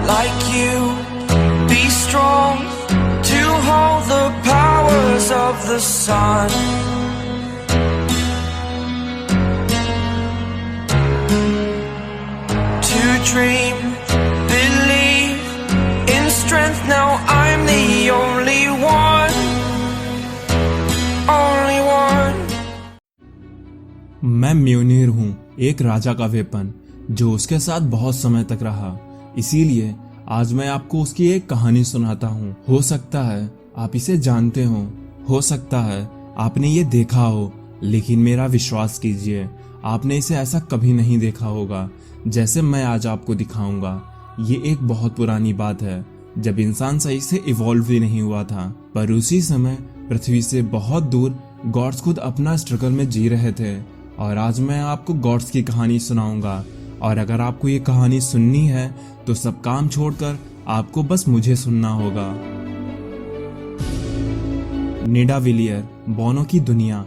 like you. Be strong to hold the powers of the sun. To dream, believe in strength. Now I'm the only one. Only one. मैं म्योनिर हूँ, एक राजा का weapon जो उसके साथ बहुत समय तक रहा। इसीलिए आज मैं आपको उसकी एक कहानी सुनाता हूँ। हो सकता है आप इसे जानते हो सकता है आपने ये देखा हो, लेकिन मेरा विश्वास कीजिए आपने इसे ऐसा कभी नहीं देखा होगा जैसे मैं आज आपको दिखाऊंगा। ये एक बहुत पुरानी बात है, जब इंसान सही से इवॉल्व भी नहीं हुआ था, पर उसी समय पृथ्वी से बहुत दूर गॉड्स खुद अपना स्ट्रगल में जी रहे थे। और आज मैं आपको गॉड्स की कहानी सुनाऊंगा। और अगर आपको ये कहानी सुननी है तो सब काम छोड़कर आपको बस मुझे सुनना होगा। निडाविलियर, बॉनो की दुनिया।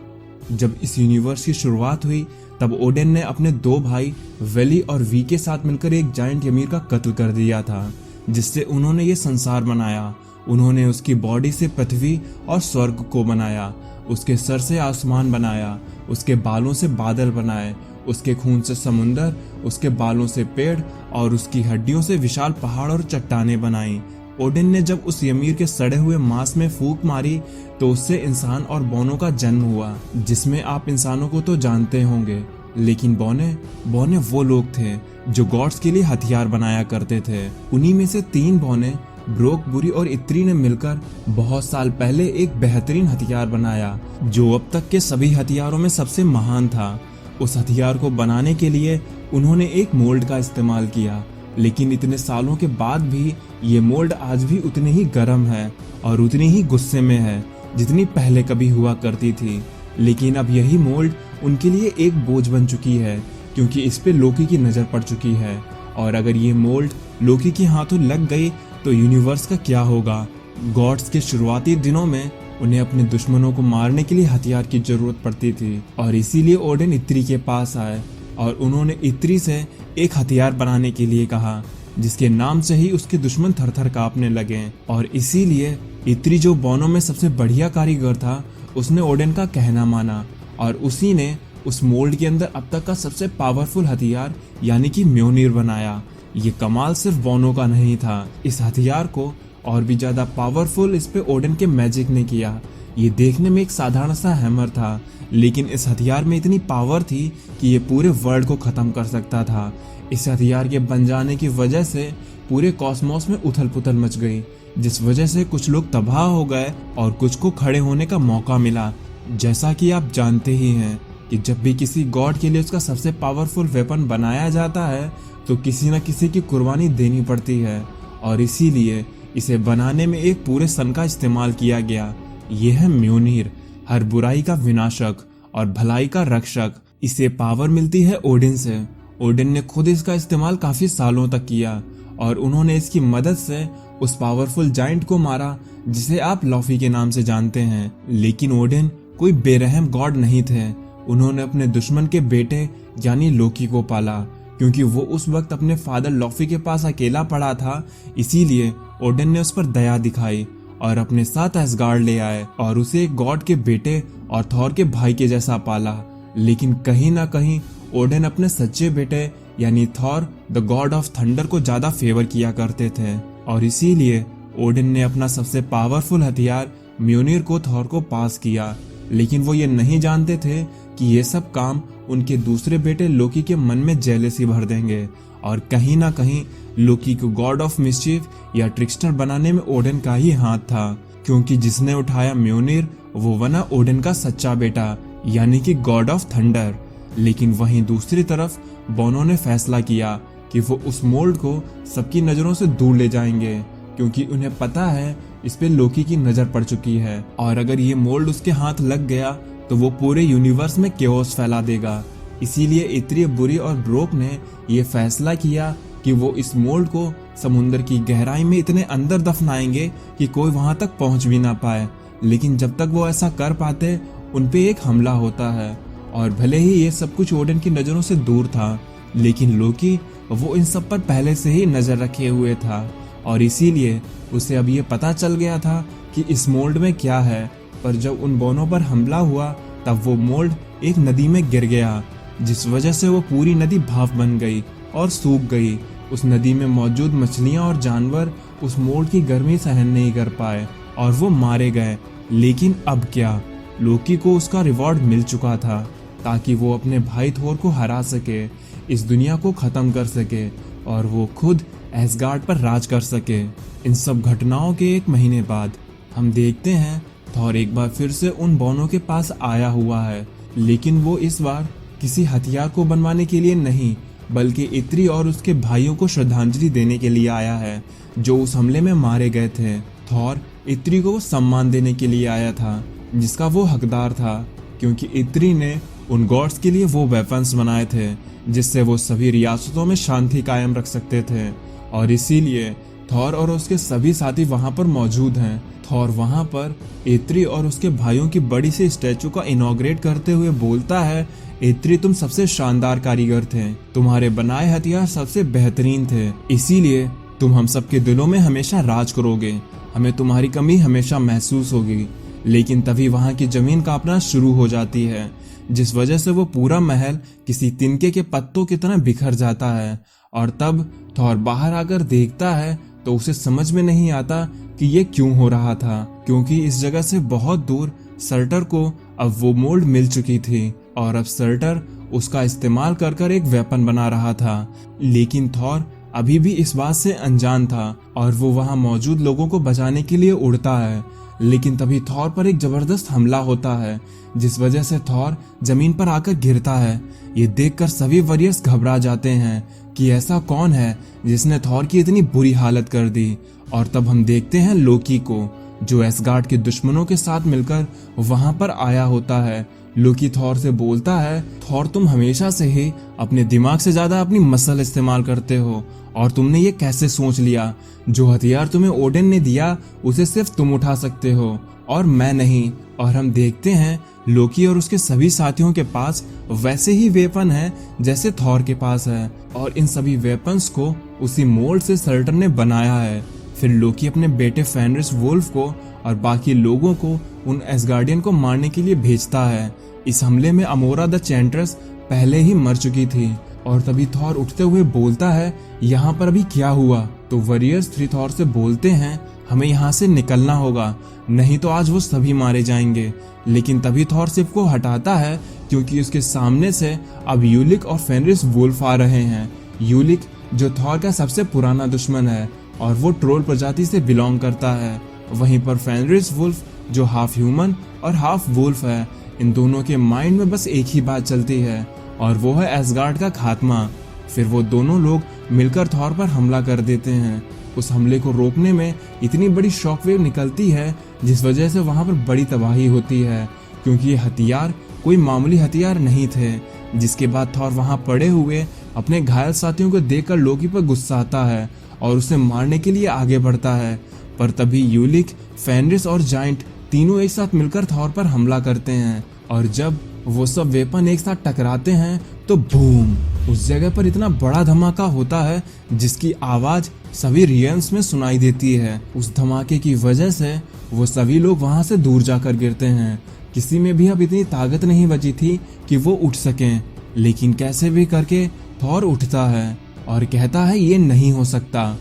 जब इस यूनिवर्स की शुरुआत हुई तब ओडेन ने अपने दो भाई वेली और वी के साथ मिलकर एक जायंट ymir का कत्ल कर दिया था, जिससे उन्होंने ये संसार बनाया। उन्होंने उसकी बॉडी से पृथ्वी और स्वर्ग को बनाया, उसके सर से आसमान बनाया, उसके बालों से बादल बनाए, उसके खून से समुंदर, उसके बालों से पेड़ और उसकी हड्डियों से विशाल पहाड़ और चट्टानें बनाई। ओडिन ने जब उस ymir के सड़े हुए मांस में फूंक मारी तो उससे इंसान और बॉनो का जन्म हुआ, जिसमें आप इंसानों को तो जानते होंगे, लेकिन बौने वो लोग थे जो गॉड्स के लिए हथियार बनाया करते थे। उन्हीं में से 3 बौने, ब्रोक, बुरी और इत्री ने मिलकर बहुत साल पहले एक बेहतरीन हथियार बनाया जो अब तक के सभी हथियारों में सबसे महान था। उस हथियार को बनाने के लिए उन्होंने एक मोल्ड का इस्तेमाल किया, लेकिन इतने सालों के बाद भी ये मोल्ड आज भी उतनी ही गर्म है और उतनी ही गुस्से में है जितनी पहले कभी हुआ करती थी। लेकिन अब यही मोल्ड उनके लिए एक बोझ बन चुकी है, क्योंकि इस पे लोकी की नजर पड़ चुकी है। और अगर ये मोल्ड लोकी के हाथों लग गई तो यूनिवर्स का क्या होगा। गॉड्स के शुरुआती दिनों में उन्हें अपने दुश्मनों को मारने के लिए हथियार की जरूरत पड़ती थी, और इसीलिए ओडेन इत्री के पास आए और उन्होंने इत्री से एक हथियार बनाने के लिए कहा, जिसके नाम से ही उसके दुश्मन थरथर कांपने लगे। और इसीलिए इत्री, जो बॉनो में सबसे बढ़िया कारीगर था, उसने ओडेन का कहना माना और उसी ने उस मोल्ड के अंदर अब तक का सबसे पावरफुल हथियार यानी कि म्योनिर बनाया। ये कमाल सिर्फ बॉनो का नहीं था, इस हथियार को और भी ज्यादा पावरफुल इस पे ओडेन के मैजिक ने किया। ये देखने में एक साधारण सा हैमर था, लेकिन इस हथियार में इतनी पावर थी कि ये पूरे वर्ल्ड को खत्म कर सकता था। इस हथियार के बन जाने की वजह से पूरे कॉस्मोस में उथल पुथल मच गई, जिस वजह से कुछ लोग तबाह हो गए और कुछ को खड़े होने का मौका मिला। जैसा कि आप जानते ही हैं कि जब भी किसी गॉड के लिए उसका सबसे पावरफुल वेपन बनाया जाता है तो किसी न किसी की कुर्बानी देनी पड़ती है, और इसीलिए इसे बनाने में एक पूरे सन का इस्तेमाल किया गया। यह है म्योनिर, हर बुराई का विनाशक और भलाई का रक्षक। इसे पावर मिलती है ओडिन से। ओडिन ने खुद इसका इस्तेमाल काफी सालों तक किया और उन्होंने इसकी मदद से उस पावरफुल जायंट को मारा जिसे आप लॉफी के नाम से जानते हैं। लेकिन ओडिन कोई बेरहम गॉड नहीं थे। उन्होंने अपने दुश्मन के बेटे यानी लोकी को पाला, क्योंकि वो उस वक्त अपने फादर लॉफी के पास अकेला पड़ा था। इसीलिए ओडिन ने उस पर दया दिखाई और अपने साथ एसगार्ड ले आए और उसे एक गॉड के बेटे और थॉर के भाई के जैसा पाला। लेकिन कहीं ना कहीं ओडिन अपने सच्चे बेटे यानी Thor the God of thunder को ज्यादा फेवर किया करते थे, और इसीलिए ओडिन ने अपना सबसे पावरफुल हथियार म्योनिर को थॉर को पास किया। लेकिन वो ये नहीं जानते थे कि ये सब काम उनके दूसरे बेटे लोकी के मन में जेलसी भर देंगे, और कहीं ना कहीं लोकी को गॉड ऑफ मिस्चीफ या ट्रिक्स्टर बनाने में ओडिन का ही हाथ था, क्योंकि जिसने उठाया म्योनिर वो बना ओडिन का सच्चा बेटा यानी कि गॉड ऑफ थंडर। लेकिन वहीं दूसरी तरफ बॉनो ने फैसला किया कि वो उस मोल्ड को सबकी नजरों से दूर ले जाएंगे, क्योंकि उन्हें पता है इस पे लोकी की नजर पड़ चुकी है, और अगर ये मोल्ड उसके हाथ लग गया तो वो पूरे यूनिवर्स में केओस फैला देगा। इसीलिए इत्री, बुरी और ब्रोक ने ये फैसला किया कि वो इस मोल्ड को समुद्र की गहराई में इतने अंदर दफनाएंगे कि कोई वहां तक पहुंच भी ना पाए। लेकिन जब तक वो ऐसा कर पाते उन पे एक हमला होता है, और भले ही ये सब कुछ ओडिन की नजरों से दूर था, लेकिन लोकी वो इन सब पर पहले से ही नजर रखे हुए था और इसीलिए उसे अब ये पता चल गया था कि इस मोल्ड में क्या है। पर जब उन बोनों पर हमला हुआ तब वो मोल्ड एक नदी में गिर गया, जिस वजह से वो पूरी नदी भाप बन गई और सूख गई। उस नदी में मौजूद मछलियां और जानवर उस मोल्ड की गर्मी सहन नहीं कर पाए और वो मारे गए। लेकिन अब क्या, लोकी को उसका रिवॉर्ड मिल चुका था ताकि वो अपने भाई थोर को हरा सके, इस दुनिया को खत्म कर सके और वो खुद एसगार्ड पर राज कर सके। इन सब घटनाओं के 1 महीने बाद हम देखते हैं थॉर एक बार फिर से उन बोनों के पास आया हुआ है, लेकिन वो इस बार किसी हथियार को बनवाने के लिए नहीं बल्कि इत्री और उसके भाइयों को श्रद्धांजलि देने के लिए आया है जो उस हमले में मारे गए थे। थॉर इत्री को वो सम्मान देने के लिए आया था जिसका वो हकदार था, क्योंकि इत्री ने उन गॉड्स के लिए वो वेपन्स बनाए थे जिससे वो सभी रियासतों में शांति कायम रख सकते थे और इसीलिए थॉर और उसके सभी साथी वहां पर मौजूद हैं। थॉर वहां पर इत्री और उसके भाइयों की बड़ी सी स्टैचू का इनॉग्रेट करते हुए बोलता है, इत्री तुम सबसे शानदार कारीगर थे, तुम्हारे बनाए हथियार सबसे बेहतरीन थे, इसीलिए तुम हम सबके दिलों में हमेशा राज करोगे, हमें तुम्हारी कमी हमेशा महसूस होगी। लेकिन तभी वहां की जमीन कांपना शुरू हो जाती है, जिस वजह से वो पूरा महल किसी तिनके के पत्तों की तरह बिखर जाता है और तब थॉर बाहर आकर देखता है तो उसे समझ में नहीं आता कि ये क्यों हो रहा था, क्योंकि इस जगह से बहुत दूर सर्टर को अब वो मोल्ड मिल चुकी थी और अब सर्टर उसका इस्तेमाल कर कर एक वेपन बना रहा था। लेकिन थॉर अभी भी इस बात से अनजान था और वो वहां मौजूद लोगों को बचाने के लिए उड़ता है। लेकिन तभी थॉर पर एक जबरदस्त हमला होता है जिस वजह से थॉर जमीन पर आकर गिरता है। ये देखकर सभी वॉरियर्स घबरा जाते हैं कि ऐसा कौन है जिसने थॉर की इतनी बुरी हालत कर दी। और तब हम देखते हैं लोकी को जो एसगार्ड के दुश्मनों के साथ मिलकर वहां पर आया होता है। लोकी थॉर से बोलता है, थॉर तुम हमेशा से ही अपने दिमाग से ज्यादा अपनी मसल इस्तेमाल करते हो और तुमने ये कैसे सोच लिया जो हथियार तुम्हें ओडेन ने दिया उसे सिर्फ तुम उठा सकते हो और मैं नहीं। और हम देखते हैं लोकी और उसके सभी साथियों के पास वैसे ही वेपन है जैसे थॉर के पास है और इन सभी वेपन्स को उसी मोल्ड से सर्टर ने बनाया है। फिर लोकी अपने बेटे फेनरिस वुल्फ को और बाकी लोगों को उन एसगार्डियन को मारने के लिए भेजता है। इस हमले में अमोरा द चैंट्रेस पहले ही मर चुकी थी और तभी थॉर उठते हुए बोलता है, यहाँ पर अभी क्या हुआ? तो वॉरियर्स 3 थॉर से बोलते हैं, हमें यहाँ से निकलना होगा, नहीं तो आज वो सभी मारे जाएंगे। लेकिन तभी थॉर सिर्फ को हटाता है क्योंकि उसके सामने से अब यूलिक और फेनरिस वुल्फ आ रहे हैं। यूलिक जो थॉर का सबसे पुराना दुश्मन है और वो ट्रोल प्रजाति से बिलोंग करता है। वहीं पर फेनरिस वुल्फ जो हाफ ह्यूमन और हाफ वुल्फ है। इन दोनों के माइंड में बस एक ही बात चलती है और वो है एसगार्ड का खात्मा। फिर वो दोनों लोग मिलकर थॉर पर हमला कर देते हैं। उस हमले को रोकने में इतनी बड़ी शॉकवेव निकलती है जिस वजह से वहां पर बड़ी तबाही होती है, क्योंकि ये हथियार कोई मामूली हथियार नहीं थे। जिसके बाद थॉर वहां पड़े हुए अपने घायल साथियों को देखकर लोकी पर गुस्सा आता है और उसे मारने के लिए आगे बढ़ता है। पर तभी यूलिक, फेनरिस और जाइंट तीनों एक साथ मिलकर थॉर पर हमला करते हैं और जब वो सब वेपन एक साथ टकराते हैं तो बूम, उस जगह पर इतना बड़ा धमाका होता है जिसकी आवाज सभी रियल्म्स में सुनाई देती है। उस धमाके की वजह से वो सभी लोग वहां से दूर जाकर गिरते हैं। किसी में भी अब इतनी ताकत नहीं बची थी कि वो उठ सकें, लेकिन कैसे भी करके थॉर उठता है और कहता है ये नहीं हो सकता।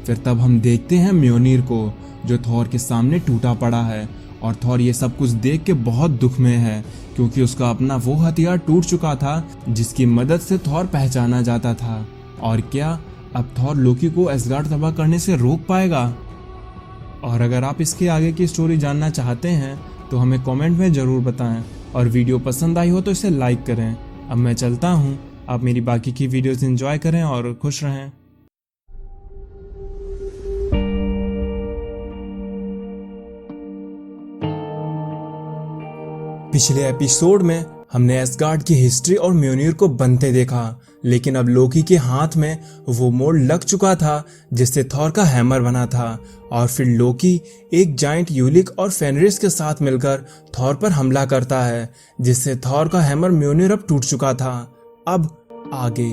फिर तब हम देखते हैं म्योनिर को जो थॉर के सामने टूटा पड़ा है और थॉर ये सब कुछ देख के बहुत दुख में है क्योंकि उसका अपना वो हथियार टूट चुका था जिसकी मदद से थॉर पहचाना जाता था। और क्या अब थॉर लोकी को एसगार्ड तबाह करने से रोक पाएगा? और अगर आप इसके आगे की स्टोरी जानना चाहते हैं तो हमें कमेंट में ज़रूर बताएं और वीडियो पसंद आई हो तो इसे लाइक करें। अब मैं चलता हूँ, आप मेरी बाकी की वीडियोस एंजॉय करें और खुश रहें। पिछले एपिसोड में हमने एसगार्ड की हिस्ट्री और म्योनिर को बनते देखा, लेकिन अब लोकी के हाथ में वो मोल्ड लग चुका था जिससे थॉर का हैमर बना था। और फिर लोकी एक जाइंट यूलिक और फेनरिस के साथ मिलकर थॉर पर हमला करता है जिससे थॉर का हैमर म्योनिर अब टूट चुका था। अब आगे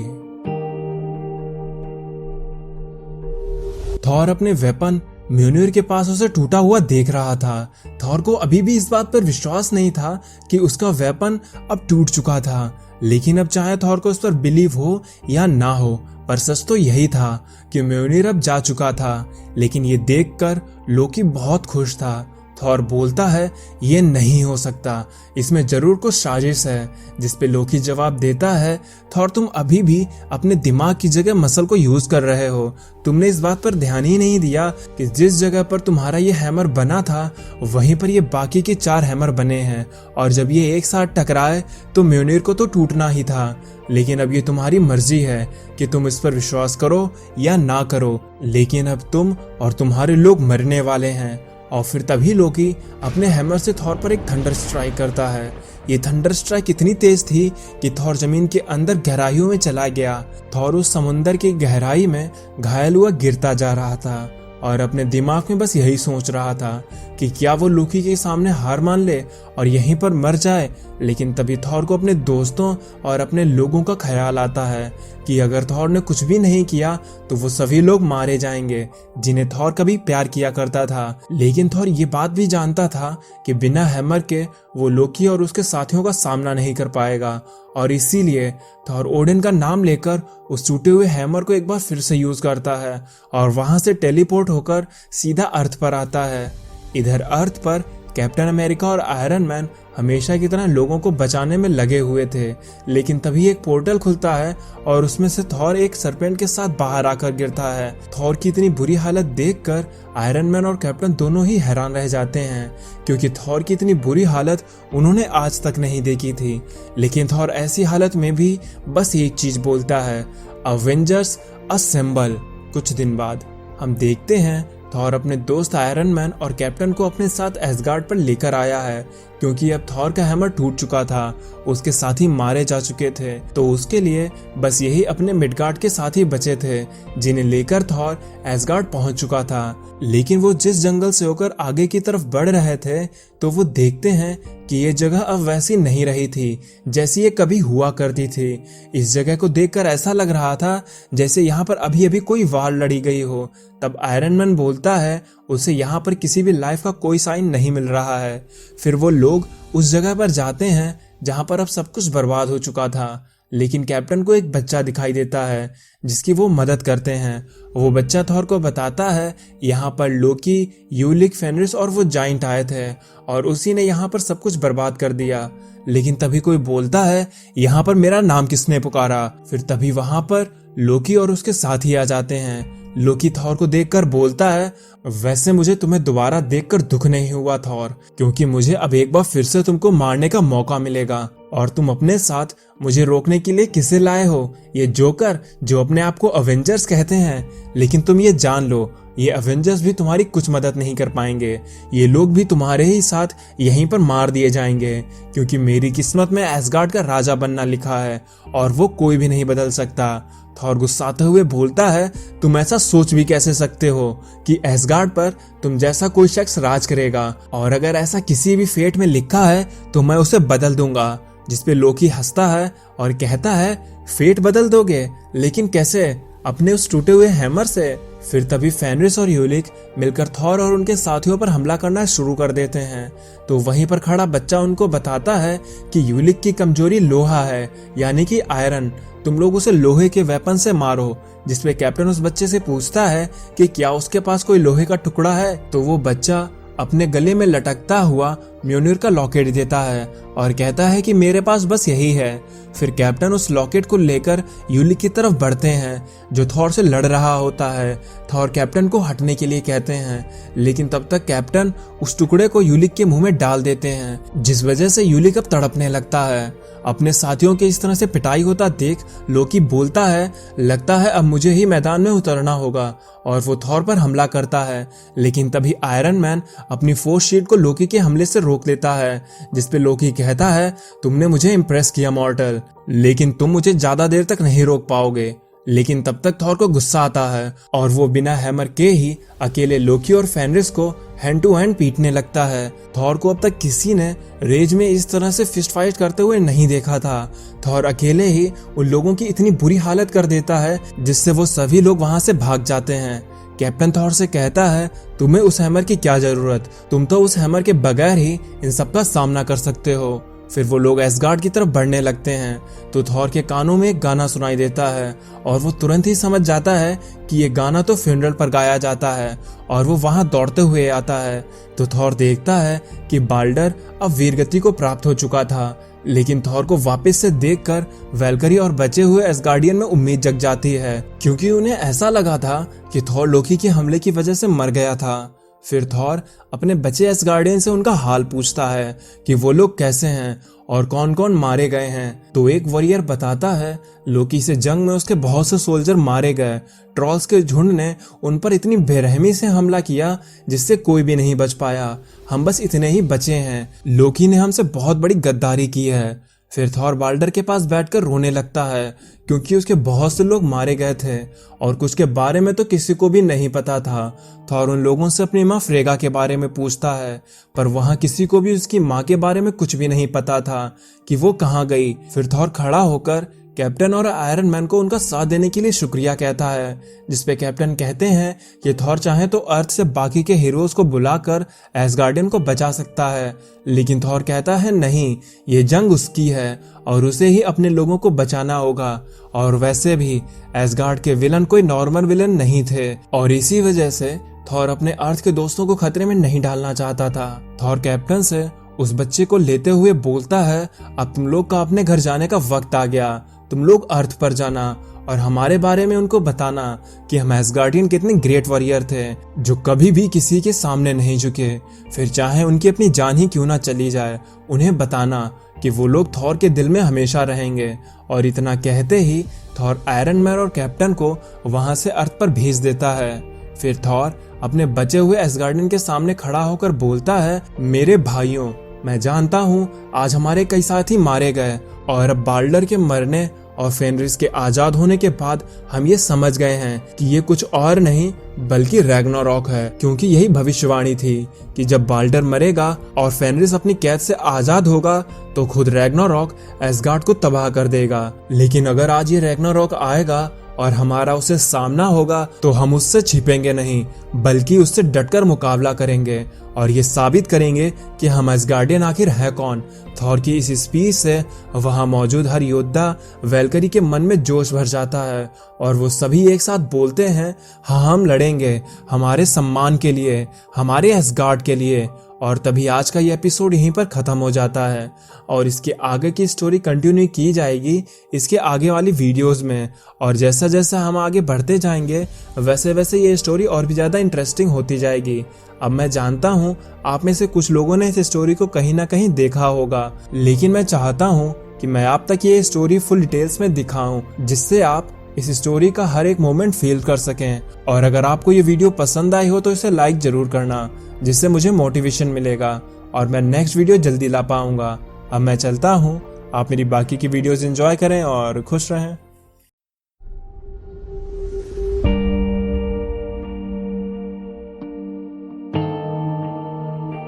थॉर अपने वेपन म्योनिर के पास उसे टूटा हुआ देख रहा था। थॉर को अभी भी इस बात पर विश्वास नहीं था कि उसका वेपन अब टूट चुका था, लेकिन अब चाहे थॉर को उस पर बिलीव हो या ना हो, पर सच तो यही था कि म्योनिर अब जा चुका था। लेकिन ये देखकर लोकी बहुत खुश था। थॉर बोलता है, ये नहीं हो सकता, इसमें जरूर कुछ साजिश है। जिस पे लोकी जवाब देता है, थॉर तुम अभी भी अपने दिमाग की जगह मसल को यूज कर रहे हो। तुमने इस बात पर ध्यान ही नहीं दिया कि जिस जगह पर तुम्हारा ये हैमर बना था वहीं पर ये बाकी के 4 हैमर बने हैं, और जब ये एक साथ टकराए तो म्योनिर को तो टूटना ही था। लेकिन अब ये तुम्हारी मर्जी है कि तुम इस पर विश्वास करो या ना करो, लेकिन अब तुम और तुम्हारे लोग मरने वाले हैं। और फिर तभी लोकी अपने हैमर से थॉर पर एक थंडर स्ट्राइक करता है। ये थंडर स्ट्राइक इतनी तेज थी कि थॉर जमीन के अंदर गहराइयों में चला गया। थॉर उस समुंदर की गहराई में घायल हुआ गिरता जा रहा था और अपने दिमाग में बस यही सोच रहा था कि क्या वो लोकी के सामने हार मान ले और यहीं पर मर जाए। लेकिन तभी थॉर को अपने दोस्तों और अपने लोगों का ख्याल आता है कि अगर थॉर ने कुछ भी नहीं किया तो वो सभी लोग मारे जाएंगे जिन्हें थॉर कभी प्यार किया करता था। लेकिन थॉर ये बात भी जानता था कि बिना हैमर के वो लोकी और उसके साथियों का सामना नहीं कर पाएगा, और इसीलिए थॉर ओडिन का नाम लेकर उस टूटे हुए हैमर को एक बार फिर से यूज करता है और वहां से टेलीपोर्ट होकर सीधा अर्थ पर आता है। इधर अर्थ पर कैप्टन अमेरिका और आयरन मैन हमेशा की तरह लोगों को बचाने में लगे हुए थे, लेकिन तभी एक पोर्टल खुलता है और उसमें से थॉर एक सरपेंट के साथ बाहर आकर गिरता है। थॉर की इतनी बुरी हालत देखकर आयरन मैन और कैप्टन दोनों ही हैरान रह जाते हैं, क्योंकि थॉर की इतनी बुरी हालत उन्होंने आज तक नहीं देखी थी। लेकिन थॉर ऐसी हालत में भी बस एक चीज बोलता है, अवेंजर्स असेंबल। कुछ दिन बाद हम देखते हैं थॉर अपने दोस्त आयरन मैन और कैप्टन को अपने साथ एसगार्ड पर लेकर आया है, क्योंकि अब थॉर का हैमर टूट चुका था, उसके साथी मारे जा चुके थे, तो उसके लिए बस यही अपने मिडगार्ड के साथी बचे थे जिन्हें लेकर थॉर एसगार्ड पहुंच चुका था। लेकिन वो जिस जंगल से होकर आगे की तरफ बढ़ रहे थे तो वो देखते हैं कि ये जगह अब वैसी नहीं रही थी जैसी ये कभी हुआ करती थी। इस जगह को देखकर ऐसा लग रहा था जैसे यहाँ पर अभी अभी कोई वार लड़ी गई हो। तब आयरन मैन बोलता है उसे यहाँ पर किसी भी लाइफ का कोई साइन नहीं मिल रहा है। फिर वो लोग उस जगह पर जाते हैं जहाँ पर अब सब कुछ बर्बाद हो चुका था, लेकिन कैप्टन को एक बच्चा दिखाई देता है जिसकी वो मदद करते हैं। वो बच्चा थॉर को बताता है यहाँ पर लोकी, यूलिक, फेनरिस और वो जाइंट आए थे और उसी ने यहाँ पर सब कुछ बर्बाद कर दिया। लेकिन तभी कोई बोलता है यहाँ पर मेरा नाम किसने पुकारा। फिर तभी वहां पर लोकी और उसके साथी आ जाते हैं। लोकी थॉर को देखकर बोलता है, वैसे मुझे तुम्हें दोबारा देखकर दुख नहीं हुआ थॉर, क्योंकि मुझे अब एक बार फिर से तुमको मारने का मौका मिलेगा, और तुम अपने साथ मुझे रोकने के लिए किसे लाए हो? ये जोकर जो अपने आप को अवेंजर्स कहते हैं। लेकिन तुम ये जान लो, ये अवेंजर्स भी तुम्हारी कुछ मदद नहीं कर पाएंगे। ये लोग भी तुम्हारे ही साथ यहीं पर मार दिए जाएंगे, क्योंकि मेरी किस्मत में एसगार्ड का राजा बनना लिखा है और वो कोई भी नहीं बदल सकता। थॉर गुस्साते हुए बोलता है, तुम ऐसा सोच भी कैसे सकते हो कि एसगार्ड पर तुम जैसा कोई शख्स राज करेगा, और अगर ऐसा किसी भी फेट में लिखा है तो मैं उसे बदल दूंगा। जिसपे लोकी हंसता है और कहता है, फेट बदल दोगे? लेकिन कैसे? अपने उस टूटे हुए हैमर से। फिर तभी फेनरिस और यूलिक मिलकर थॉर और उनके साथियों पर हमला करना शुरू कर देते हैं। तो वहीं पर खड़ा बच्चा उनको बताता है कि यूलिक की कमजोरी लोहा है, यानी कि आयरन। तुम लोग उसे लोहे के वेपन से मारो। जिसपे कैप्टन उस बच्चे से पूछता है कि क्या उसके पास कोई लोहे का टुकड़ा है। तो वो बच्चा अपने गले में लटकता हुआ म्योनिर का लॉकेट देता है और कहता है कि मेरे पास बस यही है। फिर कैप्टन उस लॉकेट को लेकर यूलिक की तरफ बढ़ते हैं जो थॉर से लड़ रहा होता है। थॉर कैप्टन को हटने के लिए कहते हैं, लेकिन तब तक कैप्टन उस टुकड़े को यूलिक के मुंह में डाल देते हैं, जिस वजह से यूलिक अब तड़पने लगता है। अपने साथियों के इस तरह से पिटाई होता देख लोकी बोलता है, लगता है अब मुझे ही मैदान में उतरना होगा, और वो थॉर पर हमला करता है। लेकिन तभी आयरन मैन अपनी फोर्स शील्ड को लोकी के हमले से रोक लेता है, जिसपे लोकी कहता है, तुमने मुझे इम्प्रेस किया मॉर्टल, लेकिन तुम मुझे ज्यादा देर तक नहीं रोक पाओगे। लेकिन तब तक थॉर को गुस्सा आता है और वो बिना हैमर के ही अकेले लोकी और फेनरिस को हैंड टू हैंड पीटने लगता है। थॉर को अब तक किसी ने रेज में इस तरह से फिस्ट फाइट करते हुए नहीं देखा था। थॉर अकेले ही उन लोगों की इतनी बुरी हालत कर देता है जिससे वो सभी लोग वहां से भाग जाते हैं। कैप्टन थॉर से कहता है, तुम्हें उस हैमर की क्या जरूरत, तुम तो उस हैमर के बगैर ही इन सब का सामना कर सकते हो। फिर वो लोग एसगार्ड की तरफ बढ़ने लगते हैं तो थॉर के कानों में एक गाना सुनाई देता है और वो तुरंत ही समझ जाता है कि ये गाना तो फ्यूनरल पर गाया जाता है और वो वहां दौड़ते हुए आता है। तो थॉर देखता है कि बाल्डर अब वीरगति को प्राप्त हो चुका था, लेकिन थॉर को वापस से देखकर वैल्करी और बचे हुए एसगार्डियन में उम्मीद जग जाती है, क्योंकि उन्हें ऐसा लगा था कि थॉर लोकी के हमले की वजह से मर गया था। फिर थॉर अपने बचे एसगार्डियन से उनका हाल पूछता है कि वो लोग कैसे हैं और कौन कौन मारे गए हैं। तो एक वॉरियर बताता है, लोकी से जंग में उसके बहुत से सोल्जर मारे गए। ट्रॉल्स के झुंड ने उन पर इतनी बेरहमी से हमला किया जिससे कोई भी नहीं बच पाया। हम बस इतने ही बचे हैं। लोकी ने हमसे बहुत बड़ी गद्दारी की है। फिर थॉर बाल्डर के पास बैठकर रोने लगता है, क्योंकि उसके बहुत से लोग मारे गए थे और कुछ के बारे में तो किसी को भी नहीं पता था। थॉर उन लोगों से अपनी माँ फ्रेगा के बारे में पूछता है, पर वहाँ किसी को भी उसकी माँ के बारे में कुछ भी नहीं पता था कि वो कहाँ गई। फिर थॉर खड़ा होकर कैप्टन और आयरन मैन को उनका साथ देने के लिए शुक्रिया कहता है, जिसपे कैप्टन कहते हैं कि थॉर चाहे तो अर्थ से बाकी के हीरोज को बुलाकर एसगार्डियन को बचा सकता है, लेकिन थॉर कहता है नहीं, ये जंग उसकी है और उसे ही अपने लोगों को बचाना होगा। और वैसे भी एसगार्ड के विलन कोई नॉर्मल विलन नहीं थे और इसी वजह से थॉर अपने अर्थ के दोस्तों को खतरे में नहीं डालना चाहता था। थॉर कैप्टन से उस बच्चे को लेते हुए बोलता है, अब तुम लोग का अपने घर जाने का वक्त आ गया। तुम लोग अर्थ पर जाना और हमारे बारे में उनको बताना कि हम एसगार्डियन कितने ग्रेट वॉरियर थे जो कभी भी किसी के सामने नहीं झुके, फिर चाहे उनकी अपनी जान ही क्यों ना चली जाए। उन्हें बताना कि वो लोग थॉर के दिल में हमेशा रहेंगे। और इतना कहते ही थॉर आयरन मैन और कैप्टन को वहां से अर्थ पर भेज देता है। फिर थॉर अपने बचे हुए एसगार्डियन के सामने खड़ा होकर बोलता है, मेरे भाइयों, मैं जानता हूँ आज हमारे कई साथी मारे गए और अब बाल्डर के मरने और फेनरिस के आजाद होने के बाद हम ये समझ गए हैं कि ये कुछ और नहीं बल्कि रैग्नारॉक है, क्योंकि यही भविष्यवाणी थी कि जब बाल्डर मरेगा और फेनरिस अपनी कैद से आजाद होगा तो खुद रैग्नारॉक एसगार्ड को तबाह कर देगा। लेकिन अगर आज ये रैग्नारॉक आएगा और हमारा उससे सामना होगा तो हम उससे छिपेंगे नहीं बल्कि उससे डटकर मुकाबला करेंगे और ये साबित करेंगे कि हम एसगार्डियन आखिर है कौन। थॉर की इस स्पीच से वहां मौजूद हर योद्धा वैल्करी के मन में जोश भर जाता है और वो सभी एक साथ बोलते हैं, हाँ हम लड़ेंगे हमारे सम्मान के लिए, हमारे एसगार्ड के लिए। और तभी आज का ये एपिसोड यहीं पर खत्म हो जाता है और इसके आगे की स्टोरी कंटिन्यू की जाएगी इसके आगे वाली वीडियोस में। और जैसा जैसा हम आगे बढ़ते जाएंगे वैसे वैसे ये स्टोरी और भी ज़्यादा इंटरेस्टिंग होती जाएगी। अब मैं जानता हूँ आप में से कुछ लोगों ने इस स्टोरी को कहीं ना कहीं देखा होगा, लेकिन मैं चाहता हूँ कि मैं आप तक ये स्टोरी फुल डिटेल्स में दिखाऊं, जिससे आप इस स्टोरी का हर एक मोमेंट फील कर सकें। और अगर आपको ये वीडियो पसंद आई हो तो इसे लाइक जरूर करना, जिससे मुझे मोटिवेशन मिलेगा और मैं नेक्स्ट वीडियो जल्दी ला पाऊंगा। अब मैं चलता हूँ, आप मेरी बाकी की वीडियोस एंजॉय करें और खुश रहें।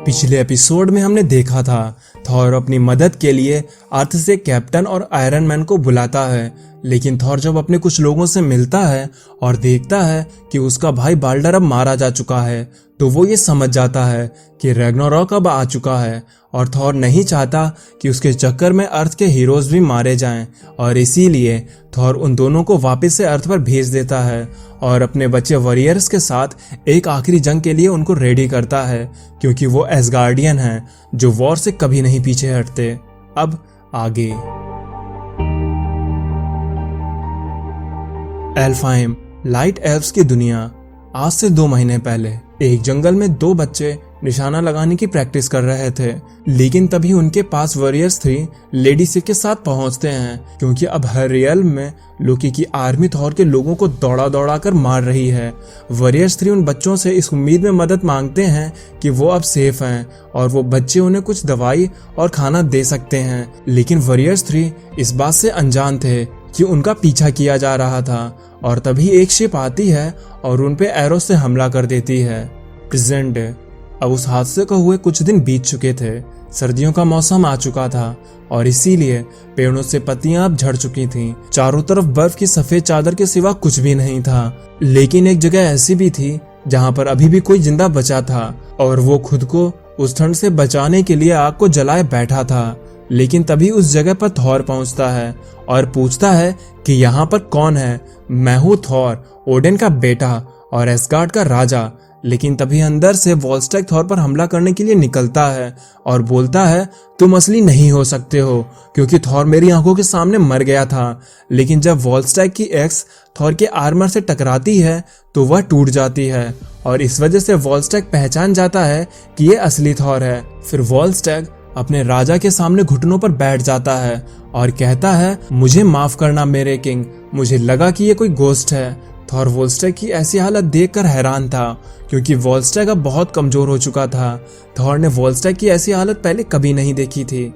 पिछले एपिसोड में हमने देखा था थॉर अपनी मदद के लिए अर्थ से कैप्टन और आयरन मैन को बुलाता है, लेकिन थॉर जब अपने कुछ लोगों से मिलता है और देखता है कि उसका भाई बाल्डर अब मारा जा चुका है तो वो ये समझ जाता है कि रैग्नारॉक अब आ चुका है और थॉर नहीं चाहता कि उसके चक्कर में अर्थ के हीरोज भी मारे जाएं और इसीलिए थॉर उन दोनों को वापस से अर्थ पर भेज देता है और अपने बच्चे वॉरियर्स के साथ एक आखिरी जंग के लिए उनको रेडी करता है, क्योंकि वो एसगार्डियन हैं जो वॉर से कभी नहीं पीछे हटते। अब आगे एल्फहाइम लाइट एल्व्स की दुनिया। आज से 2 महीने पहले एक जंगल में 2 बच्चे निशाना लगाने की प्रैक्टिस कर रहे थे, लेकिन तभी उनके पास वॉरियर्स 3 लेडी सिफ के साथ पहुंचते हैं, क्योंकि अब हर रियल्म में लोकी की आर्मी थॉर के लोगों को दौड़ा दौड़ा कर मार रही है। वॉरियर्स 3 उन बच्चों से इस उम्मीद में मदद मांगते हैं कि वो अब सेफ हैं और वो बच्चे उन्हें कुछ दवाई और खाना दे सकते हैं, लेकिन वॉरियर्स 3 इस बात से अनजान थे कि उनका पीछा किया जा रहा था। और तभी एक शिप आती है और उन पे एरो से हमला कर देती है। प्रेजेंट डे अब उस हादसे को हुए कुछ दिन बीत चुके थे। सर्दियों का मौसम आ चुका था और इसीलिए पेड़ों से पत्तियां अब झड़ चुकी थीं। चारों तरफ बर्फ की सफेद चादर के सिवा कुछ भी नहीं था। लेकिन एक जगह ऐसी भी थी जहां पर अभी भी कोई जिंदा बचा था और वो खुद को उस ठंड से बचाने के लिए आग को जलाए बैठा था। लेकिन तभी उस जगह पर थॉर पहुंचता है और पूछता है कि यहाँ पर कौन है। मैं हूँ थॉर, ओडेन का बेटा और एसगार्ड का राजा। लेकिन तभी अंदर से वॉलस्टैग थॉर पर हमला करने के लिए निकलता है और बोलता है, तुम असली नहीं हो सकते हो क्योंकि थॉर मेरी आंखों के सामने मर गया था। लेकिन जब वॉलस्टैग की एक्स थॉर के आर्मर से टकराती है तो वह टूट जाती है और इस वजह से वॉलस्टैग पहचान जाता है कि ये असली थॉर है। फिर वॉलस्टैग अपने राजा के सामने घुटनों पर बैठ जाता है और कहता है, मुझे माफ करना मेरे किंग, मुझे लगा कि ये कोई गोस्ट है। थॉर वॉलस्टैग की ऐसी हालत देखकर हैरान था क्योंकि वॉलस्टैग अब बहुत कमजोर हो चुका था। थॉर ने वॉलस्टैग की ऐसी हालत पहले कभी नहीं देखी थी।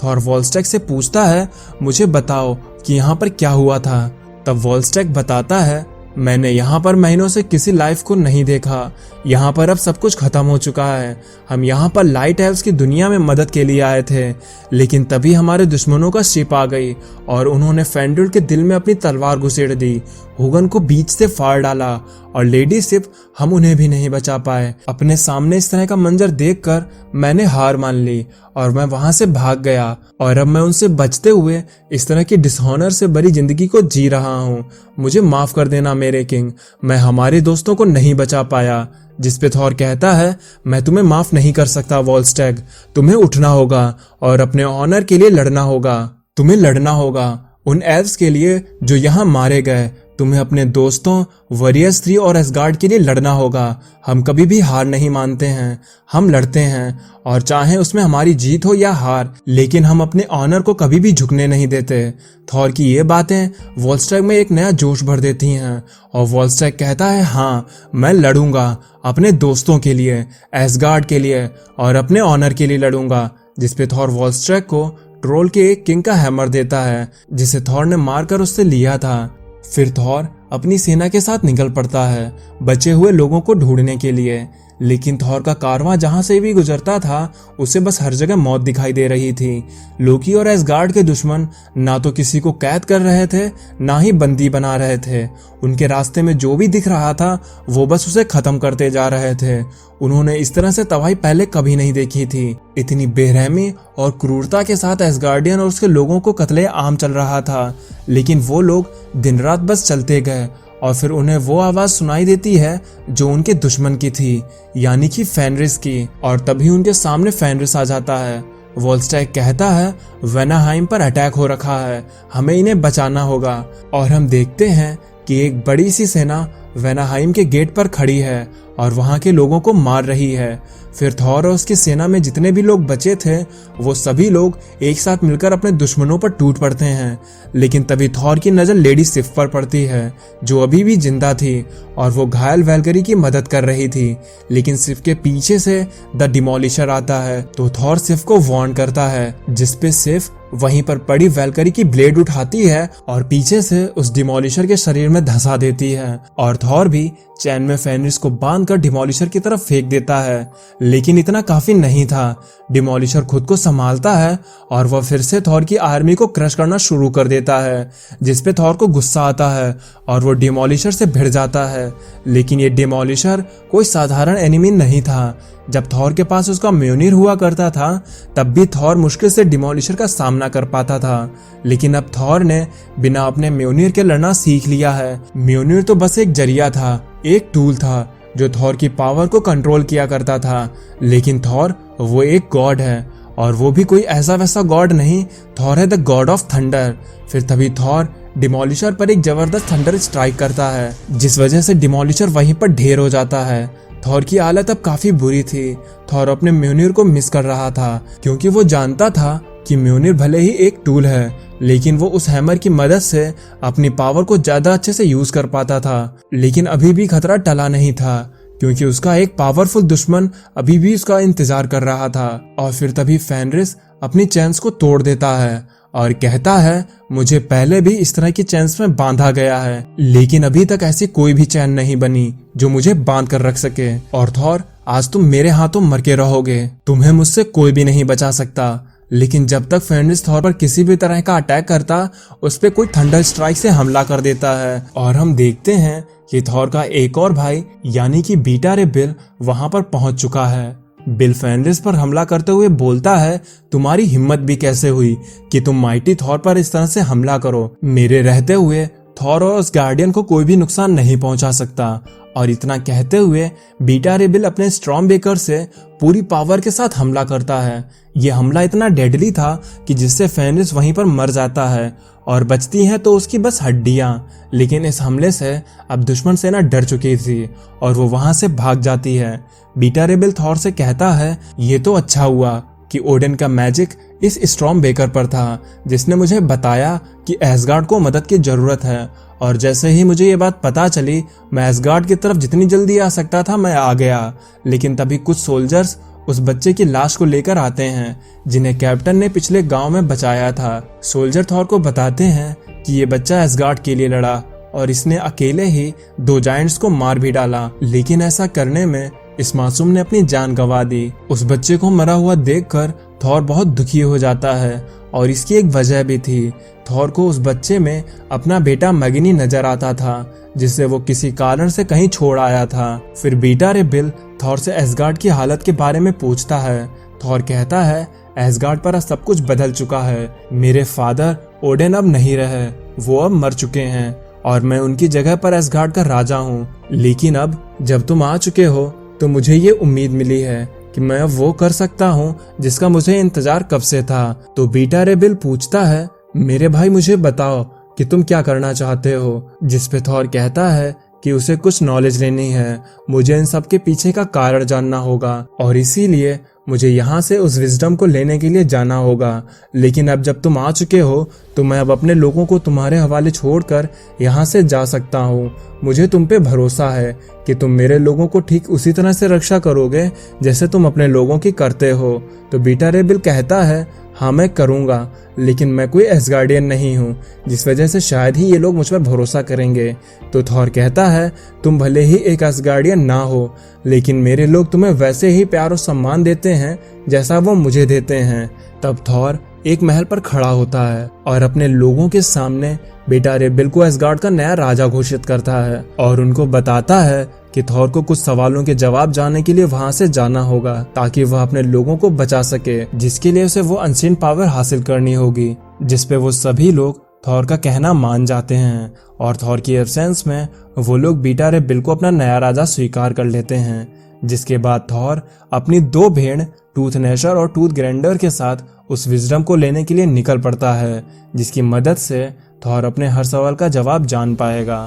थॉर वॉलस्टैग से पूछता है, मुझे बताओ कि यहाँ पर क्या हुआ था। तब वॉलस्टैग बताता है, मैंने यहाँ पर महीनों से किसी लाइफ को नहीं देखा। यहाँ पर अब सब कुछ खत्म हो चुका है। हम यहाँ पर लाइट एल्व्स की दुनिया में मदद के लिए आए थे, लेकिन तभी हमारे दुश्मनों का शिप आ गई और उन्होंने फेंड्रिल के दिल में अपनी तलवार घुसेड़ दी, हुगन को बीच से फाड़ डाला और लेडी सिप हम उन्हें भी नहीं बचा पाए। अपने सामने इस तरह का मंजर देखकर मैंने हार मान ली और मैं वहां से भाग गया और अब मैं उनसे बचते हुए इस तरह की डिसऑनर से भरी जिंदगी को जी रहा हूँ। मुझे माफ कर देना मेरे किंग, मैं हमारे दोस्तों को नहीं बचा पाया। जिस पे थॉर कहता है, मैं तुम्हें माफ नहीं कर सकता वॉलस्टैग, तुम्हें उठना होगा और अपने ऑनर के लिए लड़ना होगा। तुम्हें लड़ना होगा उन एल्व्स के लिए जो यहाँ मारे गए। तुम्हें अपने दोस्तों वॉरियर्स 3 और एसगार्ड के लिए लड़ना होगा। हम कभी भी हार नहीं मानते हैं, हम लड़ते हैं और चाहे उसमें हमारी जीत हो या हार, लेकिन हम अपने ऑनर को कभी भी झुकने नहीं देते। थॉर की ये बातें वॉलस्टैग में एक नया जोश भर देती हैं और वॉलस्टैग कहता है, हाँ मैं लड़ूंगा अपने दोस्तों के लिए, एसगार्ड के लिए और अपने ऑनर के लिए लड़ूंगा। जिसपे थॉर वॉलस्टैग को ट्रोल के एक किंग का हैमर देता है जिसे थॉर ने मारकर उससे लिया था। फिर थॉर अपनी सेना के साथ निकल पड़ता है बचे हुए लोगों को ढूंढने के लिए। लेकिन थॉर का कारवां जहां से भी गुजरता था उसे बस हर जगह मौत दिखाई दे रही थी। लोकी और एसगार्ड के दुश्मन ना तो किसी को कैद कर रहे थे ना ही बंदी बना रहे थे। उनके रास्ते में जो भी दिख रहा था वो बस उसे खत्म करते जा रहे थे। उन्होंने इस तरह से तबाही पहले कभी नहीं देखी थी। इतनी बेरहमी और क्रूरता के साथ एसगार्डियन और उसके लोगों को कत्ले आम चल रहा था। लेकिन वो लोग दिन रात बस चलते गए और फिर उन्हें वो आवाज सुनाई देती है जो उनके दुश्मन की थी, यानी कि फेनरिस की। और तभी उनके सामने फेनरिस आ जाता है। वॉलस्टैग कहता है, वेनाहाइम पर अटैक हो रखा है, हमें इन्हें बचाना होगा। और हम देखते हैं कि एक बड़ी सी सेना वेनाहाइम के गेट पर खड़ी है और वहां के लोगों को मार रही है। फिर थॉर और उसकी सेना में जितने भी लोग बचे थे वो सभी लोग एक साथ मिलकर अपने दुश्मनों पर टूट पड़ते हैं। लेकिन तभी थॉर की नजर लेडी सिफ पर पड़ती है जो अभी भी जिंदा थी और वो घायल वैल्करी की मदद कर रही थी। लेकिन सिफ के पीछे से द डिमोलिशर आता है तो थॉर सिफ को वार्न करता है, जिसपे सिफ वहीं पर पड़ी वैल्करी की ब्लेड उठाती है और पीछे से उस डिमोलिशर के शरीर में धंसा देती है। और थॉर भी चैन में फेनरिस को बांधकर डिमोलिशर की तरफ फेंक देता है। लेकिन इतना काफी नहीं था। डिमोलिशर खुद को संभालता है और वह फिर से थॉर की आर्मी को क्रश करना शुरू कर देता है, जिसपे थॉर को गुस्सा आता है और वो डिमोलिशर से भिड़ जाता है। लेकिन ये डिमोलिशर कोई साधारण एनिमी नहीं था। जब थॉर के पास उसका म्योनिर हुआ करता था तब भी थॉर मुश्किल से डिमोलिशर का सामना कर पाता था। लेकिन अब थॉर ने बिना अपने म्योनिर के लड़ना सीख लिया है। म्योनिर तो बस एक जरिया था, एक टूल था जो थॉर की पावर को कंट्रोल किया करता था। लेकिन थॉर वो एक गॉड है और वो भी कोई ऐसा वैसा गॉड नहीं, थॉर है द गॉड ऑफ थंडर। फिर तभी थॉर डिमोलिशर पर एक जबरदस्त थंडर स्ट्राइक करता है जिस वजह से डिमोलिशर वहीं पर ढेर हो जाता है। थॉर की हालत अब काफी बुरी थी। थॉर अपने म्योनिर को मिस कर रहा था क्योंकि वो जानता था कि म्योनिर भले ही एक टूल है लेकिन वो उस हैमर की मदद से अपनी पावर को ज्यादा अच्छे से यूज कर पाता था। लेकिन अभी भी खतरा टला नहीं था क्योंकि उसका एक पावरफुल दुश्मन अभी भी उसका इंतजार कर रहा था। और फिर तभी फेनरिस अपनी चैन्स को तोड़ देता है और कहता है मुझे पहले भी इस तरह की चेन्स में बांधा गया है, लेकिन अभी तक ऐसी कोई भी चैन नहीं बनी जो मुझे बांध कर रख सके। और थॉर, आज तुम मेरे हाथों मर के रहोगे, तुम्हें मुझसे कोई भी नहीं बचा सकता। लेकिन जब तक फेनिक्स थॉर पर किसी भी तरह का अटैक करता, उस पे कोई थंडर स्ट्राइक से हमला कर देता है। और हम देखते हैं कि थॉर का एक और भाई यानी कि बीटा रे बिल वहां पर पहुंच चुका है। बिल फेनिक्स पर हमला करते हुए बोलता है, तुम्हारी हिम्मत भी कैसे हुई कि तुम माइटी थॉर पर इस तरह से हमला करो। मेरे रहते हुए थॉर और उस गार्डियन को कोई भी नुकसान नहीं पहुंचा सकता। और इतना कहते हुए बीटा रे बिल अपने स्टॉर्म ब्रेकर से पूरी पावर के साथ हमला करता है। यह हमला इतना डेडली था कि जिससे फेनिक्स वहीं पर मर जाता है और बचती हैं तो उसकी बस हड्डियां। लेकिन इस हमले से अब दुश्मन सेना डर चुकी थी और वो वहां से भाग जाती है। बीटा रे बिल थॉर से कहता है, ये तो अच्छा हुआ कि ओडेन का मैजिक इस स्टॉर्म ब्रेकर पर था, जिसने मुझे बताया कि एसगार्ड को मदद की जरूरत है। और जैसे ही मुझे ये बात पता चली, मैं एसगार्ड की तरफ जितनी जल्दी आ सकता था मैं आ गया। लेकिन तभी कुछ सोल्जर्स उस बच्चे की लाश को लेकर आते हैं जिन्हें कैप्टन ने पिछले गांव में बचाया था। सोल्जर थॉर को बताते हैं कि ये बच्चा एसगार्ड के लिए लड़ा और इसने अकेले ही 2 जायंट्स को मार भी डाला, लेकिन ऐसा करने में इस मासूम ने अपनी जान गंवा दी। उस बच्चे को मरा हुआ देखकर थॉर बहुत दुखी हो जाता है और इसकी एक वजह भी थी। थॉर को उस बच्चे में अपना बेटा मगिनी नजर आता था, जिसे वो किसी कारण से कहीं छोड़ आया था। फिर बीटा रे बिल थॉर से एसगार्ड की हालत के बारे में पूछता है। थॉर कहता है, एसगार्ड पर अब सब कुछ बदल चुका है। मेरे फादर ओडेन अब नहीं रहे, वो अब मर चुके हैं और मैं उनकी जगह पर एसगार्ड का राजा हूँ। लेकिन अब जब तुम आ चुके हो तो मुझे ये उम्मीद मिली है कि मैं अब वो कर सकता हूँ जिसका मुझे इंतजार कब से था। तो बीटा रे बिल पूछता है, मेरे भाई मुझे बताओ कि तुम क्या करना चाहते हो। जिस पे थॉर कहता है कि उसे कुछ नॉलेज लेनी है, मुझे इन सब के पीछे का कारण जानना होगा और इसीलिए मुझे यहाँ से उस विजडम को लेने के लिए जाना होगा। लेकिन अब जब तुम आ चुके हो तो मैं अब अपने लोगों को तुम्हारे हवाले छोड़कर यहाँ से जा सकता हूँ। मुझे तुम पे भरोसा है कि तुम मेरे लोगों को ठीक उसी तरह से रक्षा करोगे जैसे तुम अपने लोगों की करते हो। तो बीटा रे बिल कहता है, हाँ मैं करूँगा, लेकिन मैं कोई एसगार्डियन नहीं हूँ, जिस वजह से शायद ही ये लोग मुझ पर भरोसा करेंगे। तो थॉर कहता है, तुम भले ही एक एसगार्डियन ना हो, लेकिन मेरे लोग तुम्हें वैसे ही प्यार और सम्मान देते हैं जैसा वो मुझे देते हैं। तब थॉर एक महल पर खड़ा होता है और अपने लोगों के सामने बीटा रे बिल को एसगार्ड का नया राजा घोषित करता है और उनको बताता है कि थॉर को कुछ सवालों के जवाब जानने के लिए वहां से जाना होगा ताकि वह अपने लोगों को बचा सके, जिसके लिए उसे वो अनसीन पावर हासिल करनी होगी। जिसपे वो सभी लोग थॉर का कहना मान जाते हैं और थॉर की एब्सेंस में वो लोग बीटा रे बिल को अपना नया राजा स्वीकार कर लेते हैं। जिसके बाद थॉर अपनी 2 भेड़ टूथ नेशर और टूथ ग्रैंडर के साथ उस विजडम को लेने के लिए निकल पड़ता है, जिसकी मदद से थॉर अपने हर सवाल का जवाब जान पाएगा।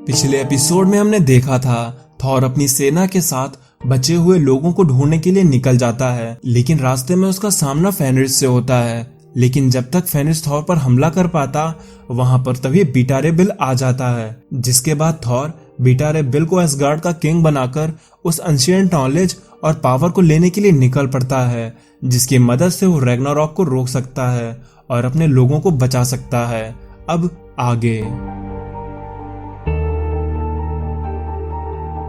पिछले एपिसोड में हमने देखा था थॉर अपनी सेना के साथ बचे हुए लोगों को ढूंढने के लिए निकल जाता है, लेकिन रास्ते में उसका सामना फेनिक्स से होता है। लेकिन जब तक फेनिक्स थॉर पर हमला कर पाता, वहां पर तभी बीटा रे बिल आ जाता है। जिसके बाद थॉर बीटा रे बिल को एसगार्ड का किंग बनाकर उस एंशिएंट नॉलेज और पावर को लेने के लिए निकल पड़ता है, जिसकी मदद से वो रैग्नारॉक को रोक सकता है और अपने लोगों को बचा सकता है। अब आगे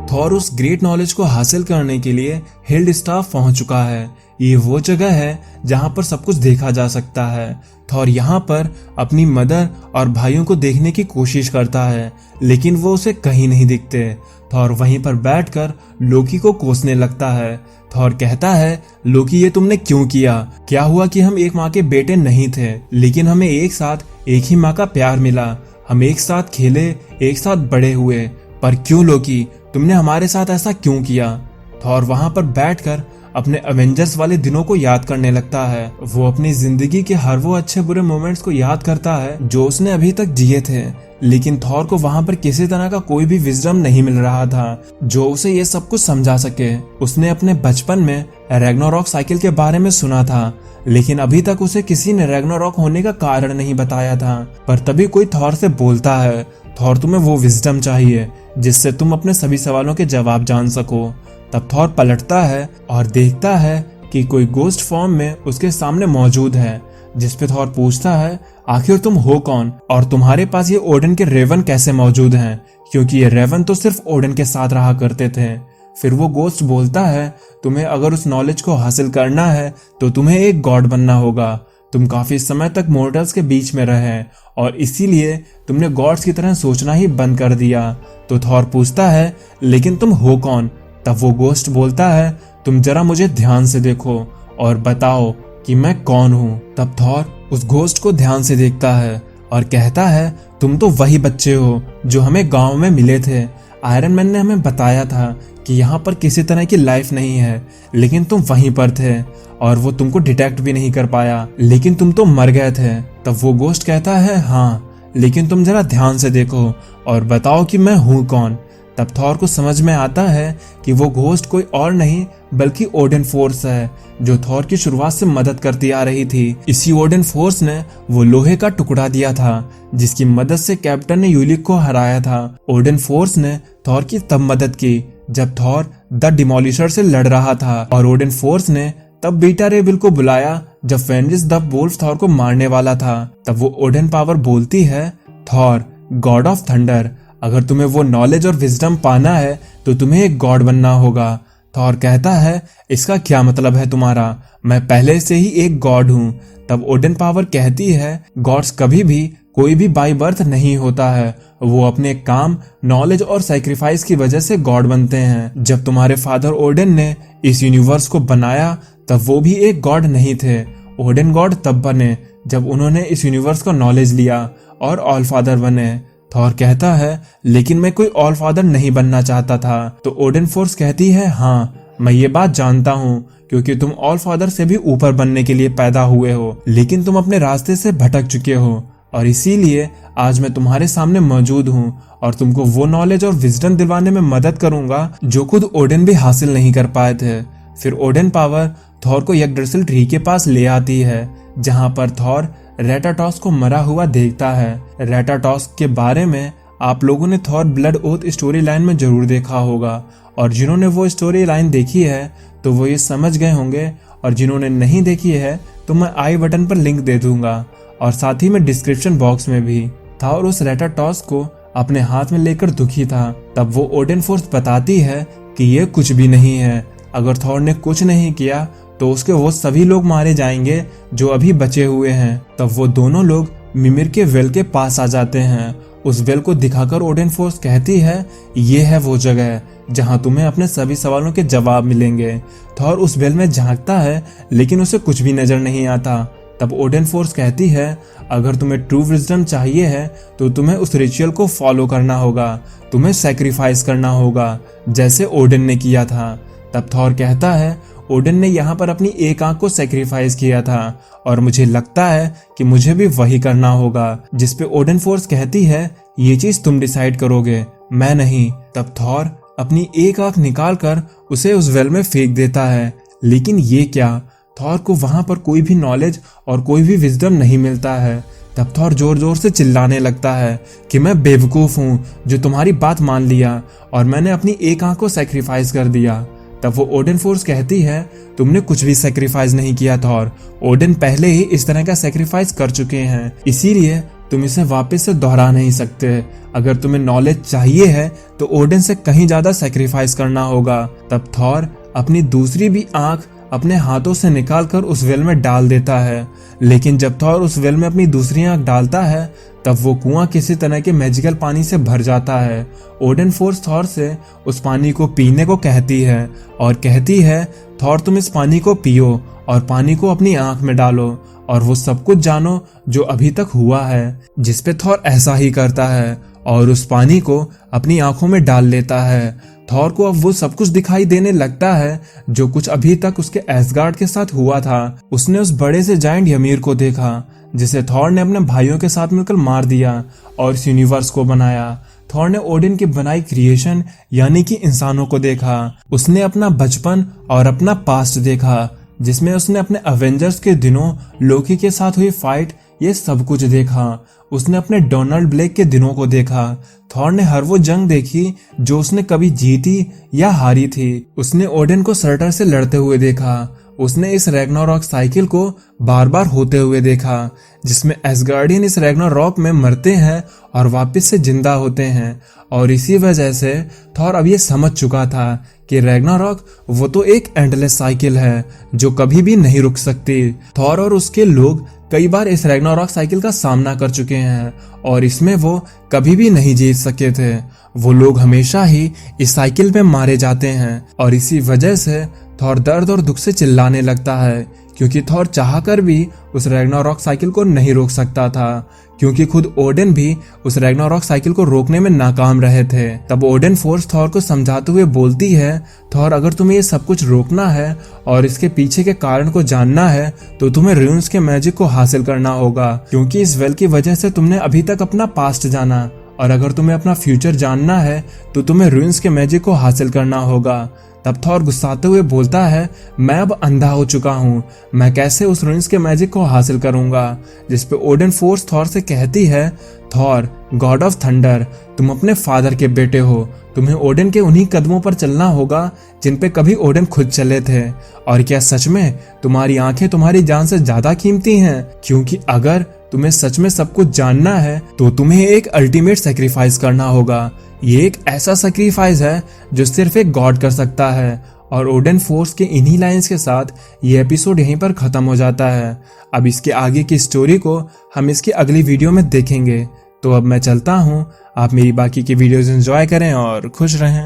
थॉर उस ग्रेट नॉलेज को हासिल करने के लिए हिल्डस्टाफ पहुंच चुका है। ये वो जगह है जहां पर सब कुछ देखा जा सकता है। थॉर यहाँ पर अपनी मदर और भाइयों को देखने की कोशिश करता है, लेकिन वो उसे कहीं नहीं दिखते। थॉर वहीं पर बैठकर लोकी को कोसने लगता है। थॉर कहता है, लोकी ये तुमने क्यों किया? क्या हुआ कि हम एक माँ के बेटे नहीं थे, लेकिन हमें एक साथ एक ही माँ का प्यार मिला। हम एक साथ खेले, एक साथ बड़े हुए, पर क्यों लोकी, तुमने हमारे साथ ऐसा क्यों किया? थॉर वहां पर बैठकर अपने एवेंजर्स वाले दिनों को याद करने लगता है। वो अपनी जिंदगी के हर वो अच्छे बुरे मोमेंट्स को याद करता है जो उसने अभी तक जिए थे, लेकिन थॉर को वहां पर किसी तरह का कोई भी विजडम नहीं मिल रहा था जो उसे ये सब कुछ समझा सके। उसने अपने बचपन में रैग्नारॉक साइकिल के बारे में सुना था, लेकिन अभी तक उसे किसी ने रैग्नारॉक होने का कारण नहीं बताया था। पर तभी कोई थॉर से बोलता है, थॉर तुम्हें वो विजडम चाहिए जिससे तुम अपने सभी सवालों के जवाब जान सको। तब थॉर पलटता है और देखता है कि कोई गोस्ट फॉर्म में उसके सामने मौजूद है, जिस पे थॉर पूछता है आखिर तुम हो कौन और तुम्हारे पास ये ओडिन के रेवन कैसे मौजूद हैं, क्योंकि ये रेवन तो सिर्फ ओडिन के साथ रहा करते थे। फिर वो गोस्ट बोलता है तुम्हें अगर उस नॉलेज को हासिल करना है तो तुम्हें एक गॉड बनना होगा। तुम काफी समय तक मोर्टल्स के बीच में रहे और इसीलिए तुमने गॉड्स की तरह सोचना ही बंद कर दिया। तो थॉर पूछता है लेकिन तुम हो कौन? तब वो गोस्ट बोलता है तुम जरा मुझे ध्यान से देखो और बताओ कि मैं कौन हूँ। तब थॉर उस घोस्ट को ध्यान से देखता है और कहता है तुम तो वही बच्चे हो जो हमें गांव में मिले थे। आयरन मैन ने हमें बताया था कि यहाँ पर किसी तरह की लाइफ नहीं है, लेकिन तुम वहीं पर थे और वो तुमको डिटेक्ट भी नहीं कर पाया, लेकिन तुम तो मर गए थे। तब वो घोस्ट कहता है हाँ, लेकिन तुम जरा ध्यान से देखो और बताओ कि मैं हूँ कौन। तब थॉर को समझ में आता है कि वो घोस्ट कोई और नहीं बल्कि ओडिन फोर्स है, जो थॉर की शुरुआत से मदद करती आ रही थी। इसी ओडिन फोर्स ने वो लोहे का टुकड़ा दिया था जिसकी मदद से कैप्टन ने यूलिक को हराया था। ओडिन फोर्स ने थॉर की तब मदद की जब थॉर द डिमोलिशर से लड़ रहा था, और ओडिन फोर्स ने तब बीटा रे विल को बुलाया जब फेनरिस द वुल्फ थॉर को मारने वाला था। तब वो ओडिन पावर बोलती है थॉर गॉड ऑफ थंडर, अगर तुम्हें वो नॉलेज और विजडम पाना है तो तुम्हें एक गॉड बनना होगा। थॉर कहता है इसका क्या मतलब है तुम्हारा? मैं पहले से ही एक गॉड हूँ। तब ओडिन पावर कहती है गॉड्स कभी भी कोई भी बाय बर्थ नहीं होता है, वो अपने काम, नॉलेज और सैक्रिफाइस की वजह से गॉड बनते हैं। जब तुम्हारे फादर ओडिन ने इस यूनिवर्स को बनाया तब वो भी एक गॉड नहीं थे। ओडिन गॉड तब बने जब उन्होंने इस यूनिवर्स का नॉलेज लिया और ऑल फादर बने। थॉर कहता है लेकिन मैं कोई ऑल फादर नहीं बनना चाहता था। तो ओडिन फोर्स कहती है हाँ, मैं ये बात जानता हूँ क्योंकि तुम ऑल फादर से भी ऊपर बनने के लिए पैदा हुए हो, लेकिन तुम अपने रास्ते से भटक चुके हो और इसीलिए आज मैं तुम्हारे सामने मौजूद हूँ और तुमको वो नॉलेज और विजडम दिलवाने में मदद करूंगा जो खुद ओडिन भी हासिल नहीं कर पाए थे। फिर ओडिन पावर थॉर को यग्ड्रासिल ट्री के पास ले आती है जहाँ पर थॉर रेटाटॉस को मरा हुआ देखता है। रेटाटॉस के बारे में आप लोगों ने Thor blood oath story line में जरूर देखा होगा, और जिन्होंने वो स्टोरी लाइन देखी है तो वो ये समझ गए होंगे, और जिन्होंने नहीं देखी है तो मैं आई बटन पर लिंक दे दूंगा और साथ ही में डिस्क्रिप्शन बॉक्स में भी। थॉर उस रेटाटॉस को अपने हाथ में लेकर दुखी था। तब वो ओडिन फोर्स बताती है कि ये कुछ भी नहीं है, अगर थॉर ने कुछ नहीं किया तो उसके वो सभी लोग मारे जाएंगे जो अभी बचे हुए हैं। तब वो दोनों लोग मिमिर के वेल के पास आ जाते हैं। उस वेल को दिखाकर ओडिन फोर्स कहती है ये है वो जगह जहां तुम्हें अपने सभी सवालों के जवाब मिलेंगे। थॉर उस वेल में झांकता है लेकिन उसे कुछ भी नजर नहीं आता। तब ओडिन फोर्स कहती है अगर तुम्हें ट्रू विजडम चाहिए है तो तुम्हें उस रिचुअल को फॉलो करना होगा, तुम्हें सैक्रिफाइस करना होगा जैसे ओडिन ने किया था। तब थॉर कहता है ओडिन ने यहाँ पर अपनी एक आंख को सैक्रिफाइस किया था और मुझे लगता है कि मुझे भी वही करना होगा। जिस पे ओडिन फोर्स कहती है ये चीज तुम डिसाइड करोगे, मैं नहीं। तब थॉर अपनी एक आंख निकाल कर उसे उस वेल में फेंक देता है, लेकिन ये क्या? थॉर को वहां पर कोई भी नॉलेज और कोई भी विजडम नहीं मिलता है। तब थॉर जोर जोर से चिल्लाने लगता है कि मैं बेवकूफ हूँ जो तुम्हारी बात मान लिया और मैंने अपनी एक आंख को सैक्रिफाइस कर दिया। तब वो ओडिन फोर्स कहती है तुमने कुछ भी सैक्रिफाइस नहीं किया थॉर, ओडिन पहले ही इस तरह का सैक्रिफाइस कर चुके हैं, इसीलिए तुम इसे वापस से दोहरा नहीं सकते। अगर तुम्हें नॉलेज चाहिए है तो ओडिन से कहीं ज्यादा सैक्रिफाइस करना होगा। तब थॉर अपनी दूसरी भी आंख अपने हाथों से निकालकर उस वेल में डाल देता है, लेकिन जब थॉर उस वेल में अपनी दूसरी आंख डालता है तब वो कुआं किसी तरह के मैजिकल पानी से भर जाता है। ओडिन फोर्स थॉर से उस पानी को पीने को कहती है और कहती है थॉर तुम इस पानी को पियो और पानी को अपनी आंख में डालो और वो सब कुछ जानो जो अभी तक हुआ है। जिस पे थॉर ऐसा ही करता है और उस पानी को अपनी आंखों में डाल लेता है। थॉर को अब वो सब कुछ दिखाई देने लगता है जो कुछ अभी तक उसके एसगार्ड के साथ हुआ था। उसने उस बड़े से जायंट ymir को देखा जिसे थॉर ने अपने भाइयों के साथ मिलकर मार दिया और इस यूनिवर्स को बनाया। थॉर ने ओडिन की बनाई क्रिएशन यानी कि इंसानों को देखा। उसने अपना बचपन और अपना पास्ट देखा जिसमें उसने अपने अवेंजर्स के दिनों लोकी के साथ हुई फाइट ये सब कुछ देखा। उसने अपने डोनाल्ड ब्लेक के दिनों को देखा। थॉर ने हर वो जंग देखी जो उसने कभी जीती या हारी थी। उसने ओडिन को सर्टर से लड़ते हुए देखा। उसने इस रैग्नारॉक साइकिल को बार बार होते हुए देखा, जिसमें एसगार्डियन इस रैग्नारॉक में मरते हैं और वापस से जिंदा होते हैं। और इसी वजह से थॉर अब ये समझ चुका था कि रैग्नारॉक वो तो एक एंडलेस साइकिल है जो कभी भी नहीं रुक सकती। थॉर और उसके लोग कई बार इस रैग्नारॉक साइकिल का सामना कर चुके हैं और इसमें वो कभी भी नहीं जीत सके थे। वो लोग हमेशा ही इस साइकिल में मारे जाते हैं और इसी वजह से थॉर दर्द और दुख से चिल्लाने लगता है, क्योंकि थॉर चाहकर भी उस रैग्नारॉक साइकिल को नहीं रोक सकता था, क्योंकि खुद ओडिन भी उस रैग्नारॉक साइकिल को रोकने में नाकाम रहे थे। तब ओडिन फोर्स थॉर को समझाते हुए बोलती है, थॉर अगर तुम्हें ये सब कुछ रोकना है और इसके पीछे के कारण को जानना है तो तुम्हें रून्स के मैजिक को हासिल करना होगा, क्योंकि इस वेल की वजह से तुमने अभी तक अपना पास्ट जाना, और अगर तुम्हें अपना फ्यूचर जानना है तो तुम्हें रून्स के मैजिक को हासिल करना होगा। तब थॉर गुस्साते हुए बोलता है, मैं अब अंधा हो चुका हूँ, मैं कैसे उस रून्स के मैजिक को हासिल करूंगा। जिसपे ओडिन फोर्स थॉर से कहती है, थॉर गॉड ऑफ थंडर, तुम अपने फादर के बेटे हो, तुम्हें ओडिन के उन्हीं कदमों पर चलना होगा जिन पे कभी ओडिन खुद चले थे। और क्या सच में तुम्हारी आंखें तुम्हारी जान से ज्यादा कीमती हैं? क्योंकि अगर तुम्हें सच में सब कुछ जानना है तो तुम्हें एक अल्टीमेट सेक्रीफाइस करना होगा। ये एक ऐसा सेक्रीफाइस है जो सिर्फ एक गॉड कर सकता है। और ओडिन फोर्स के इन्हीं लाइंस के साथ ये एपिसोड यहीं पर खत्म हो जाता है। अब इसके आगे की स्टोरी को हम इसकी अगली वीडियो में देखेंगे। तो अब मैं चलता हूँ, आप मेरी बाकी की वीडियोस एंजॉय करें और खुश रहें।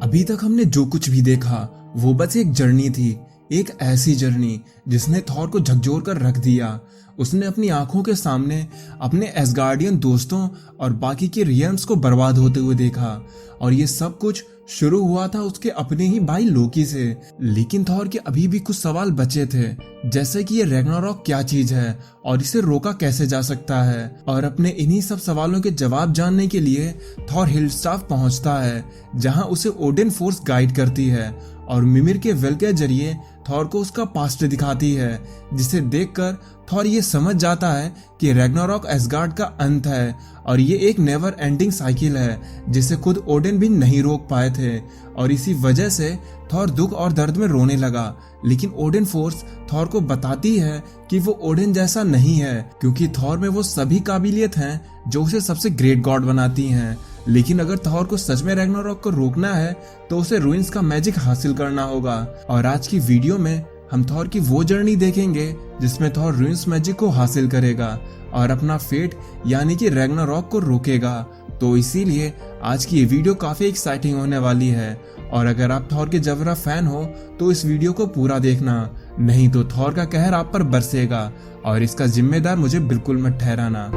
अभी तक हमने जो कुछ भी देखा वो बस एक जर्नी थी, एक ऐसी जर्नी जिसने थॉर को झकझोर कर रख दिया। उसने अपनी आंखों के सामने अपने एसगार्डियन दोस्तों और बाकी के रियल्म्स को बर्बाद होते हुए देखा, और ये सब कुछ शुरू हुआ था उसके अपने ही भाई लोकी से। लेकिन थॉर के अभी भी कुछ सवाल बचे थे, जैसे कि ये रैग्नारॉक क्या चीज है और इसे रोका कैसे जा सकता है। और अपने इन्हीं सब सवालों के जवाब जानने के लिए थॉर हिलस्टाफ पहुंचता है, जहां उसे ओडिन फोर्स गाइड करती है और मिमिर के वेल के जरिए थॉर को उसका पास्ट दिखाती है, जिसे देखकर थॉर ये समझ जाता है कि रैग्नारॉक एसगार्ड का अंत है और ये एक नेवर एंडिंग साइकिल है जिसे खुद ओडिन भी नहीं रोक पाए थे। और इसी वजह से थॉर दुख और दर्द में रोने लगा। लेकिन ओडिन फोर्स थॉर को बताती है कि वो ओडिन जैसा नहीं है, क्योंकि थॉर में वो सभी काबिलियत हैं जो उसे सबसे ग्रेट गॉड बनाती हैं। लेकिन अगर थॉर को सच में रैग्नारॉक को रोकना है तो उसे रूइंस का मैजिक हासिल करना होगा। और आज की वीडियो में हम थॉर की वो जर्नी देखेंगे जिसमें थॉर रूइंस मैजिक को हासिल करेगा और अपना फेट यानी कि रैग्नारॉक को रोकेगा। तो इसीलिए आज की ये वीडियो काफी एक्साइटिंग होने वाली है। और अगर आप थॉर के जबरा फैन हो तो इस वीडियो को पूरा देखना, नहीं तो थॉर का कहर आप पर बरसेगा और इसका जिम्मेदार मुझे बिल्कुल मत ठहराना।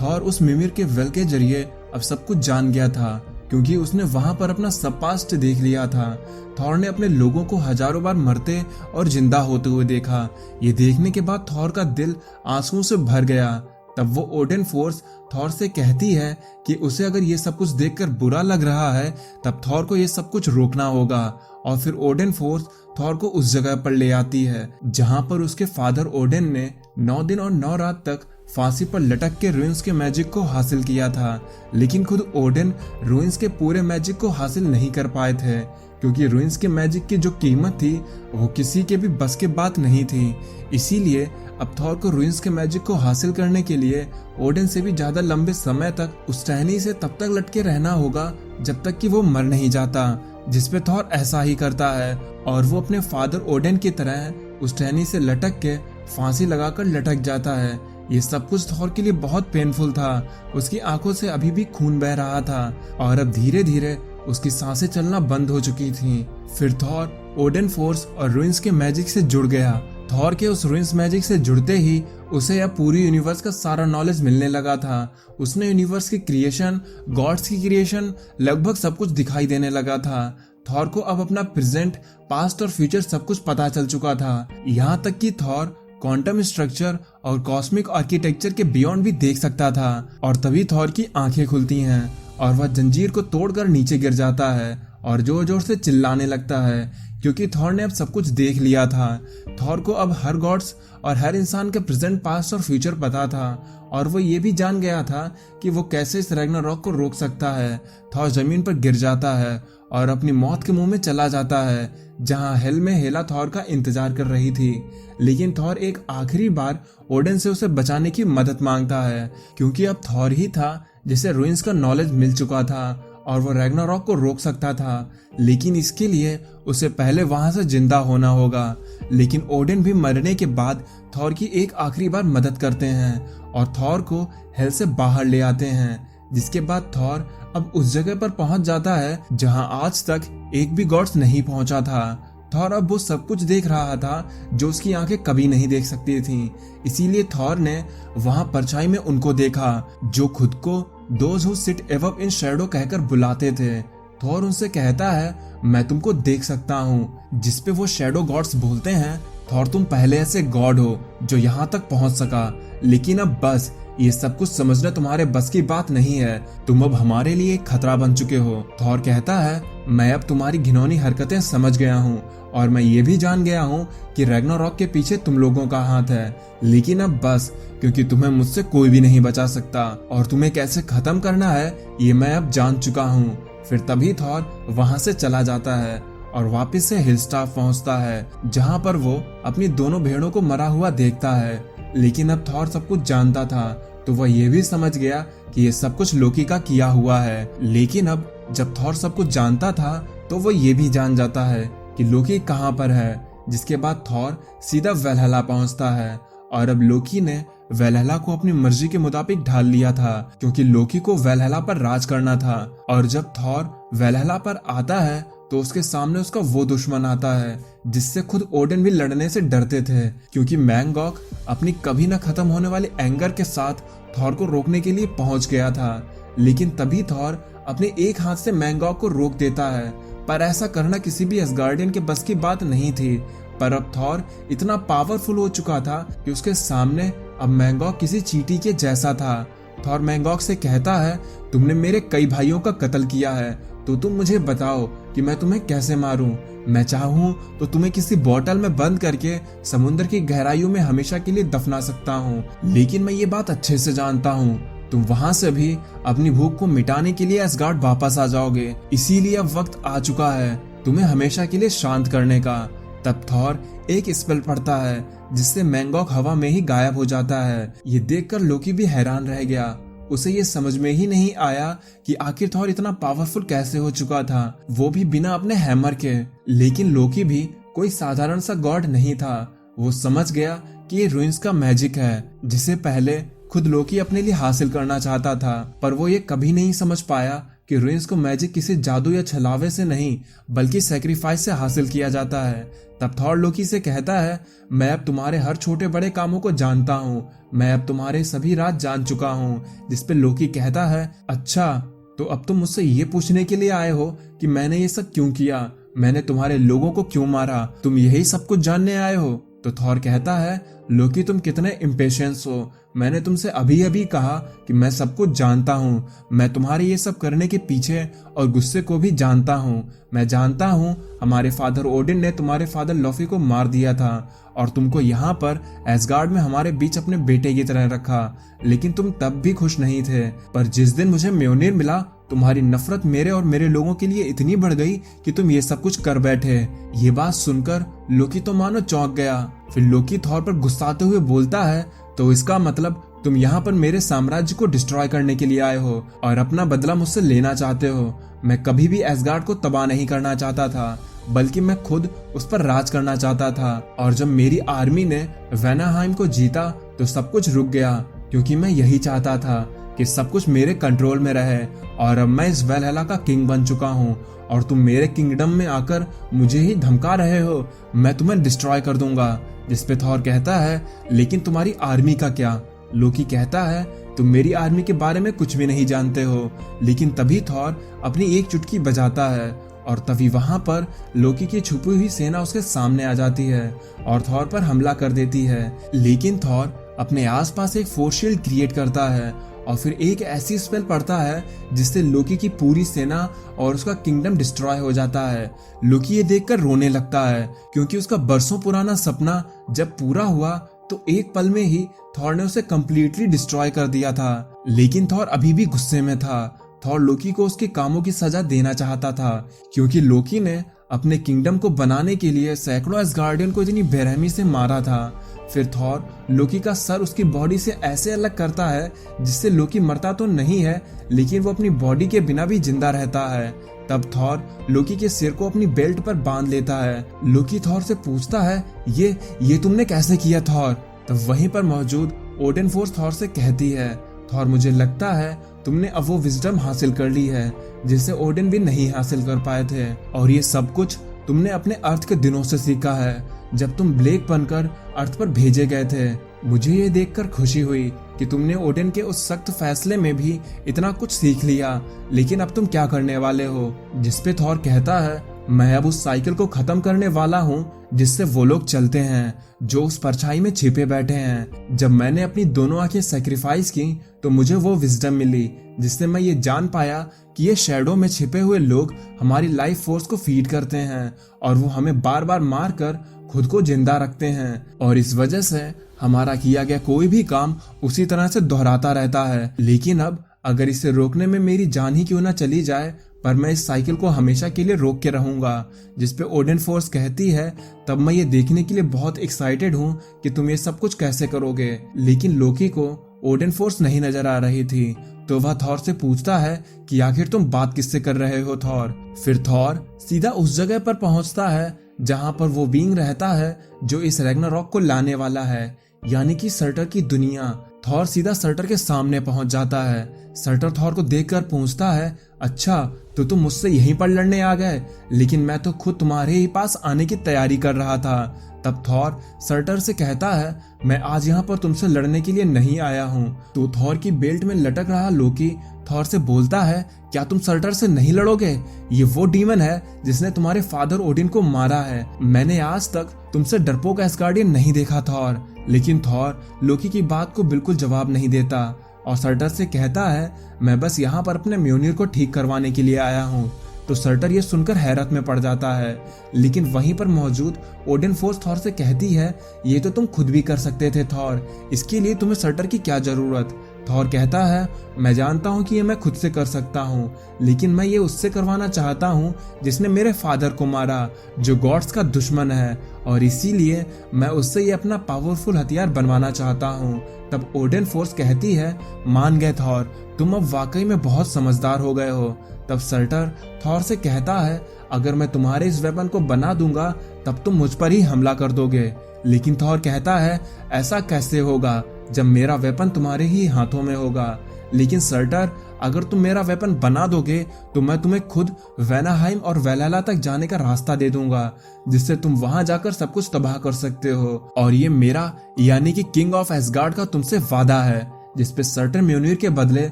थॉर उस मिमिर के वेल के जरिए अब सब कुछ जान गया था, क्योंकि उसने वहां पर अपना सब पास्ट देख लिया था। थॉर ने अपने लोगों को हजारों बार मरते और जिंदा होते हुए देखा। ये देखने के बाद थॉर का दिल आंसुओं से भर गया। तब वो ओडिन फोर्स थॉर से कहती है कि उसे अगर ये सब कुछ देखकर बुरा लग रहा है तब थॉर को ये सब कुछ रोकना होगा। और फिर ओडिन फोर्स थॉर को उस जगह पर ले आती है जहां पर उसके फादर ओडिन ने 9 दिन और 9 रात तक फांसी पर लटक के रूइंस के मैजिक को हासिल किया था। लेकिन खुद ओडिन रूइंस के पूरे मैजिक को हासिल नहीं कर पाए थे, क्योंकि रूइंस के मैजिक की जो कीमत थी वो किसी के भी बस के बात नहीं थी। इसीलिए अब थॉर को रूइंस के मैजिक को हासिल करने के लिए ओडिन से भी ज्यादा लंबे समय तक उस टहनी से तब तक लटके रहना होगा जब तक कि वो मर नहीं जाता। जिसपे थॉर ऐसा ही करता है और वो अपने फादर ओडिन की तरह उस टहनी से लटक के फांसी लगाकर लटक जाता है। ये सब कुछ थॉर के लिए बहुत पेनफुल था। उसकी आंखों से अभी भी खून बह रहा था और अब धीरे धीरे उसकी सांसें चलना बंद हो चुकी थीं। फिर थॉर ओडिन फोर्स और रूइंस के मैजिक से जुड़ गया। थॉर के उस रूइंस मैजिक से जुड़ते ही उसे अब पूरी यूनिवर्स का सारा नॉलेज मिलने लगा था। उसने यूनिवर्स की क्रिएशन, गॉड्स की क्रिएशन, लगभग सब कुछ दिखाई देने लगा था। थॉर को अब अपना प्रेजेंट, पास्ट और फ्यूचर सब कुछ पता चल चुका था। यहाँ तक कि थॉर क्वांटम स्ट्रक्चर और कॉस्मिक आर्किटेक्चर के बियॉन्ड भी देख सकता था। और तभी थॉर की आंखें खुलती हैं और वह जंजीर को तोड़कर नीचे गिर जाता है और जोर जोर से चिल्लाने लगता है क्योंकि थॉर ने अब सब कुछ देख लिया था। थॉर को अब हर गॉड्स और हर इंसान के प्रेजेंट, पास्ट और फ्यूचर पता था और वो ये भी जान गया था कि वो कैसे इस रैग्नारॉक को रोक सकता है। थॉर जमीन पर गिर जाता है और अपनी मौत के मुंह में चला जाता है, जहां हेल में हेला थॉर का इंतजार कर रही थी। लेकिन थॉर एक आखिरी बार ओडेन से उसे बचाने की मदद मांगता है क्योंकि अब थॉर ही था जिसे रुइंस का नॉलेज मिल चुका था और वो रैग्नारॉक को रोक सकता था। लेकिन इसके लिए उसे पहले वहां से जिंदा होना होगा। लेकिन ओडेन भी मरने के बाद थॉर की एक आखिरी बार मदद करते हैं और थॉर को हेल से बाहर ले आते हैं, जिसके बाद थॉर अब उस जगह पर पहुंच जाता है जहां आज तक एक भी गॉड्स नहीं पहुंचा था। थॉर अब वो सब कुछ देख रहा था जो उसकी आंखें कभी नहीं देख सकती थीं। इसीलिए थॉर ने वहां परछाई में उनको देखा जो खुद को those who sit above in Shadow कहकर बुलाते थे। थॉर उनसे कहता है, मैं तुमको देख सकता हूँ, जिसपे वो शैडो गॉड्स बोलते हैं, थॉर तुम पहले ऐसे गॉड हो जो यहाँ तक पहुँच सका, लेकिन अब बस ये सब कुछ समझना तुम्हारे बस की बात नहीं है, तुम अब हमारे लिए एक खतरा बन चुके हो। थॉर कहता है, मैं अब तुम्हारी घिनौनी हरकतें समझ गया हूँ और मैं ये भी जान गया हूँ कि रैग्नारॉक के पीछे तुम लोगों का हाथ है, लेकिन अब बस, क्योंकि तुम्हें मुझसे कोई भी नहीं बचा सकता और तुम्हें कैसे खत्म करना है ये मैं अब जान चुका हूँ। फिर तभी थॉर वहां से चला जाता है और वापस से हिलस्टाफ पहुंचता है जहां पर वो अपनी दोनों भेड़ों को मरा हुआ देखता है। लेकिन अब थॉर सब कुछ जानता था तो वह ये भी समझ गया कि ये सब कुछ लोकी का किया हुआ है। लेकिन अब जब थॉर सब कुछ जानता था तो वो ये भी जान जाता है कि लोकी कहाँ पर है, जिसके बाद थॉर सीधा वैलहला पहुंचता है और अब लोकी ने वैलहला को अपनी मर्जी के मुताबिक ढाल लिया था क्योंकि लोकी को वैलहला पर राज करना था। और जब थॉर वैलहला पर आता है तो उसके सामने उसका वो दुश्मन आता है जिससे खुद ओडेन भी लड़ने से डरते थे क्योंकि मैंगॉक अपनी कभी न खत्म होने वाले एंगर के साथ थॉर को रोकने के लिए पहुंच गया था। लेकिन तभी थॉर अपने एक हाथ से मैंगॉक को रोक देता है, पर ऐसा करना किसी भी एसगार्डियन के बस की बात नहीं थी। पर अब थॉर इतना पावरफुल हो चुका था कि उसके सामने अब मैंगॉक किसी चींटी के जैसा था। थॉर मैंगॉक से कहता है, तुमने मेरे कई भाइयों का कत्ल किया है, तो तुम मुझे बताओ कि मैं तुम्हें कैसे मारूं। मैं चाहूं तो तुम्हें किसी बोतल में बंद करके समुद्र की गहराइयों में हमेशा के लिए दफना सकता हूं, लेकिन मैं ये बात अच्छे से जानता हूं तुम वहां से भी अपनी भूख को मिटाने के लिए एसगार्ड वापस आ जाओगे। इसीलिए अब वक्त आ चुका है तुम्हें हमेशा के लिए शांत करने का। तब थॉर एक स्पेल पढ़ता है जिससे मैंगॉक हवा में ही गायब हो जाता है। ये देखकर लोकी भी हैरान रह गया। उसे ये समझ में ही नहीं आया कि आखिर थॉर इतना पावरफुल कैसे हो चुका था, वो भी बिना अपने हैमर के। लेकिन लोकी भी कोई साधारण सा गॉड नहीं था। वो समझ गया कि ये रुइंस का मैजिक है जिसे पहले खुद लोकी अपने लिए हासिल करना चाहता था, पर वो ये कभी नहीं समझ पाया कि रुइंस को मैजिक किसी जादू या छलावे से नहीं बल्कि सैक्रिफाइस से हासिल किया जाता है। तब थॉर लोकी से कहता है, मैं अब तुम्हारे हर छोटे बड़े कामों को जानता हूँ, मैं अब तुम्हारे सभी राज जान चुका हूँ। जिसपे लोकी कहता है, अच्छा तो अब तुम मुझसे ये पूछने के लिए आए हो कि मैंने ये सब क्यों किया, मैंने तुम्हारे लोगों को क्यों मारा, तुम यही सब कुछ जानने आए हो। तो थॉर कहता है, लोकी तुम कितने इम्पेशेंस हो, मैंने तुमसे अभी अभी कहा कि मैं सब कुछ जानता हूँ, मैं तुम्हारे ये सब करने के पीछे और गुस्से को भी जानता हूँ। मैं जानता हूँ हमारे फादर ओडिन ने तुम्हारे फादर लॉफी को मार दिया था और तुमको यहाँ पर एसगार्ड में हमारे बीच अपने बेटे की तरह रखा, लेकिन तुम तब भी खुश नहीं थे। पर जिस दिन मुझे म्योनिर मिला तुम्हारी नफरत मेरे और मेरे लोगों के लिए इतनी बढ़ गई कि तुम ये सब कुछ कर बैठे। ये बात सुनकर लोकी तो मानो चौंक गया। फिर लोकी थॉर पर गुस्साते हुए बोलता है, तो इसका मतलब तुम यहाँ पर मेरे साम्राज्य को डिस्ट्रॉय करने के लिए आए हो और अपना बदला मुझसे लेना चाहते हो। मैं कभी भी एसगार्ड को तबाह नहीं करना चाहता था, बल्कि मैं खुद उस पर राज करना चाहता था। और जब मेरी आर्मी ने वेनाहाइम को जीता तो सब कुछ रुक गया, क्योंकि मैं यही चाहता था कि सब कुछ मेरे कंट्रोल में रहे। और अब मैं इस वैलहला का किंग बन चुका हूँ और तुम मेरे किंगडम में आकर मुझे ही धमका रहे हो, मैं तुम्हें डिस्ट्रॉय कर दूंगा। जिसपे थॉर कहता है, लेकिन तुम्हारी आर्मी का क्या? लोकी कहता है, तुम मेरी आर्मी के बारे में कुछ भी नहीं जानते हो। लेकिन तभी थॉर अपनी एक चुटकी बजाता है और तभी वहां पर लोकी की छुपी हुई सेना उसके सामने आ जाती है और थॉर पर हमला कर देती है। लेकिन थॉर अपने आसपास एक फोर्स शील्ड क्रिएट करता है और फिर एक ऐसी स्पेल पड़ता है जिससे लोकी की पूरी सेना और उसका किंगडम डिस्ट्रॉय हो जाता है। लोकी ये देखकर रोने लगता है क्योंकि उसका बरसों पुराना सपना जब पूरा हुआ तो एक पल में ही थॉर ने उसे कंप्लीटली डिस्ट्रॉय कर दिया था। लेकिन थॉर अभी भी गुस्से में था। थॉर लोकी को उसके कामों की सजा देना चाहता था क्योंकि लोकी ने अपने किंगडम को बनाने के लिए सैकड़ों एसगार्डियन को इतनी बेरहमी से मारा था। फिर थॉर लोकी का सर उसकी बॉडी से ऐसे अलग करता है जिससे लोकी मरता तो नहीं है लेकिन वो अपनी बॉडी के बिना भी जिंदा रहता है। तब थॉर लोकी के सिर को अपनी बेल्ट पर बांध लेता है। लोकी थॉर से पूछता है ये तुमने कैसे किया थॉर? तब वहीं पर मौजूद ओडेन फोर्स थॉर से कहती है, थॉर मुझे लगता है तुमने अब वो विजडम हासिल कर ली है जिसे ओडेन भी नहीं हासिल कर पाए थे, और ये सब कुछ तुमने अपने अर्थ के दिनों से सीखा है जब तुम ब्लेक बनकर अर्थ पर भेजे गए थे। मुझे ये देखकर खुशी हुई कि तुमने ओडेन के उस सख्त फैसले में भी इतना कुछ सीख लिया, लेकिन अब तुम क्या करने वाले हो? जिसपे थॉर कहता है, मैं अब उस साइकिल को खत्म करने वाला हूँ जिससे वो लोग चलते हैं जो उस परछाई में छिपे बैठे हैं। जब मैंने अपनी दोनों आंखें सैक्रिफाइस की तो मुझे वो विजडम मिली जिससे मैं ये जान पाया कि ये शैडो में छिपे हुए लोग हमारी लाइफ फोर्स को फीड करते हैं और वो हमें बार बार मार कर खुद को जिंदा रखते हैं, और इस वजह से हमारा किया गया कोई भी काम उसी तरह से दोहराता रहता है। लेकिन अब अगर इसे रोकने में मेरी जान ही क्यों ना चली जाए, पर मैं इस साइकिल को हमेशा के लिए रोक के रहूंगा। जिसपे ओडेन फोर्स कहती है, तब मैं ये देखने के लिए बहुत एक्साइटेड हूँ कि तुम ये सब कुछ कैसे करोगे। लेकिन लोकी को ओडेन फोर्स नहीं नजर आ रही थी, तो वह थॉर से पूछता है कि आखिर तुम बात किससे कर रहे हो थॉर? फिर थॉर सीधा उस जगह पर पहुंचता है जहां पर वो बीइंग रहता है जो इस रैग्नारॉक को लाने वाला है, यानी कि सर्टर की दुनिया। थॉर सीधा सर्टर के सामने पहुंच जाता है। सर्टर थॉर को देखकर पूछता है, अच्छा तो तुम मुझसे यहीं पर लड़ने आ गए, लेकिन मैं तो खुद तुम्हारे ही पास आने की तैयारी कर रहा था। तब थॉर सर्टर से कहता है, मैं आज यहाँ पर तुमसे लड़ने के लिए नहीं आया हूँ। तो थॉर की बेल्ट में लटक रहा लोकी थॉर से बोलता है, क्या तुम सर्टर से नहीं लड़ोगे? ये वो डीमन है जिसने तुम्हारे फादर ओडिन को मारा है। मैंने आज तक तुमसे डरपोक एसगार्डियन नहीं देखा थॉर। लेकिन थॉर लोकी की बात को बिल्कुल जवाब नहीं देता और सर्टर से कहता है, मैं बस यहाँ पर अपने म्योनिर को ठीक करवाने के लिए आया हूँ। तो सर्टर ये सुनकर हैरत में पड़ जाता है। लेकिन वहीं पर मौजूद ओडेन फोर्स थॉर से कहती है, ये तो तुम खुद भी कर सकते थे थॉर, इसके लिए तुम्हें सर्टर की क्या जरूरत? थॉर कहता है, मैं जानता हूँ कि ये मैं खुद से कर सकता हूँ, लेकिन मैं ये उससे करवाना चाहता हूँ जिसने मेरे फादर को मारा, जो गॉड्स का दुश्मन है, और इसीलिए मैं उससे ये अपना पावरफुल हथियार बनवाना चाहता हूँ। तब ओडेन फोर्स कहती है, मान गए थॉर, तुम अब वाकई में बहुत समझदार हो गए हो। तब सर्टर थॉर से कहता है, अगर मैं तुम्हारे इस वेपन को बना दूंगा तब तुम मुझ पर ही हमला कर दोगे। लेकिन थॉर कहता है, ऐसा कैसे होगा जब मेरा वेपन तुम्हारे ही हाथों में होगा? लेकिन सर्टर, अगर तुम मेरा वेपन बना दोगे तो मैं तुम्हें खुद वेनाहाइम और वेलाला तक जाने का रास्ता दे दूंगा, जिससे तुम वहां जाकर सब कुछ तबाह कर सकते हो। और ये मेरा यानी कि किंग ऑफ एसगार्ड का तुमसे वादा है। जिसपे सर्टर म्योनिर के बदले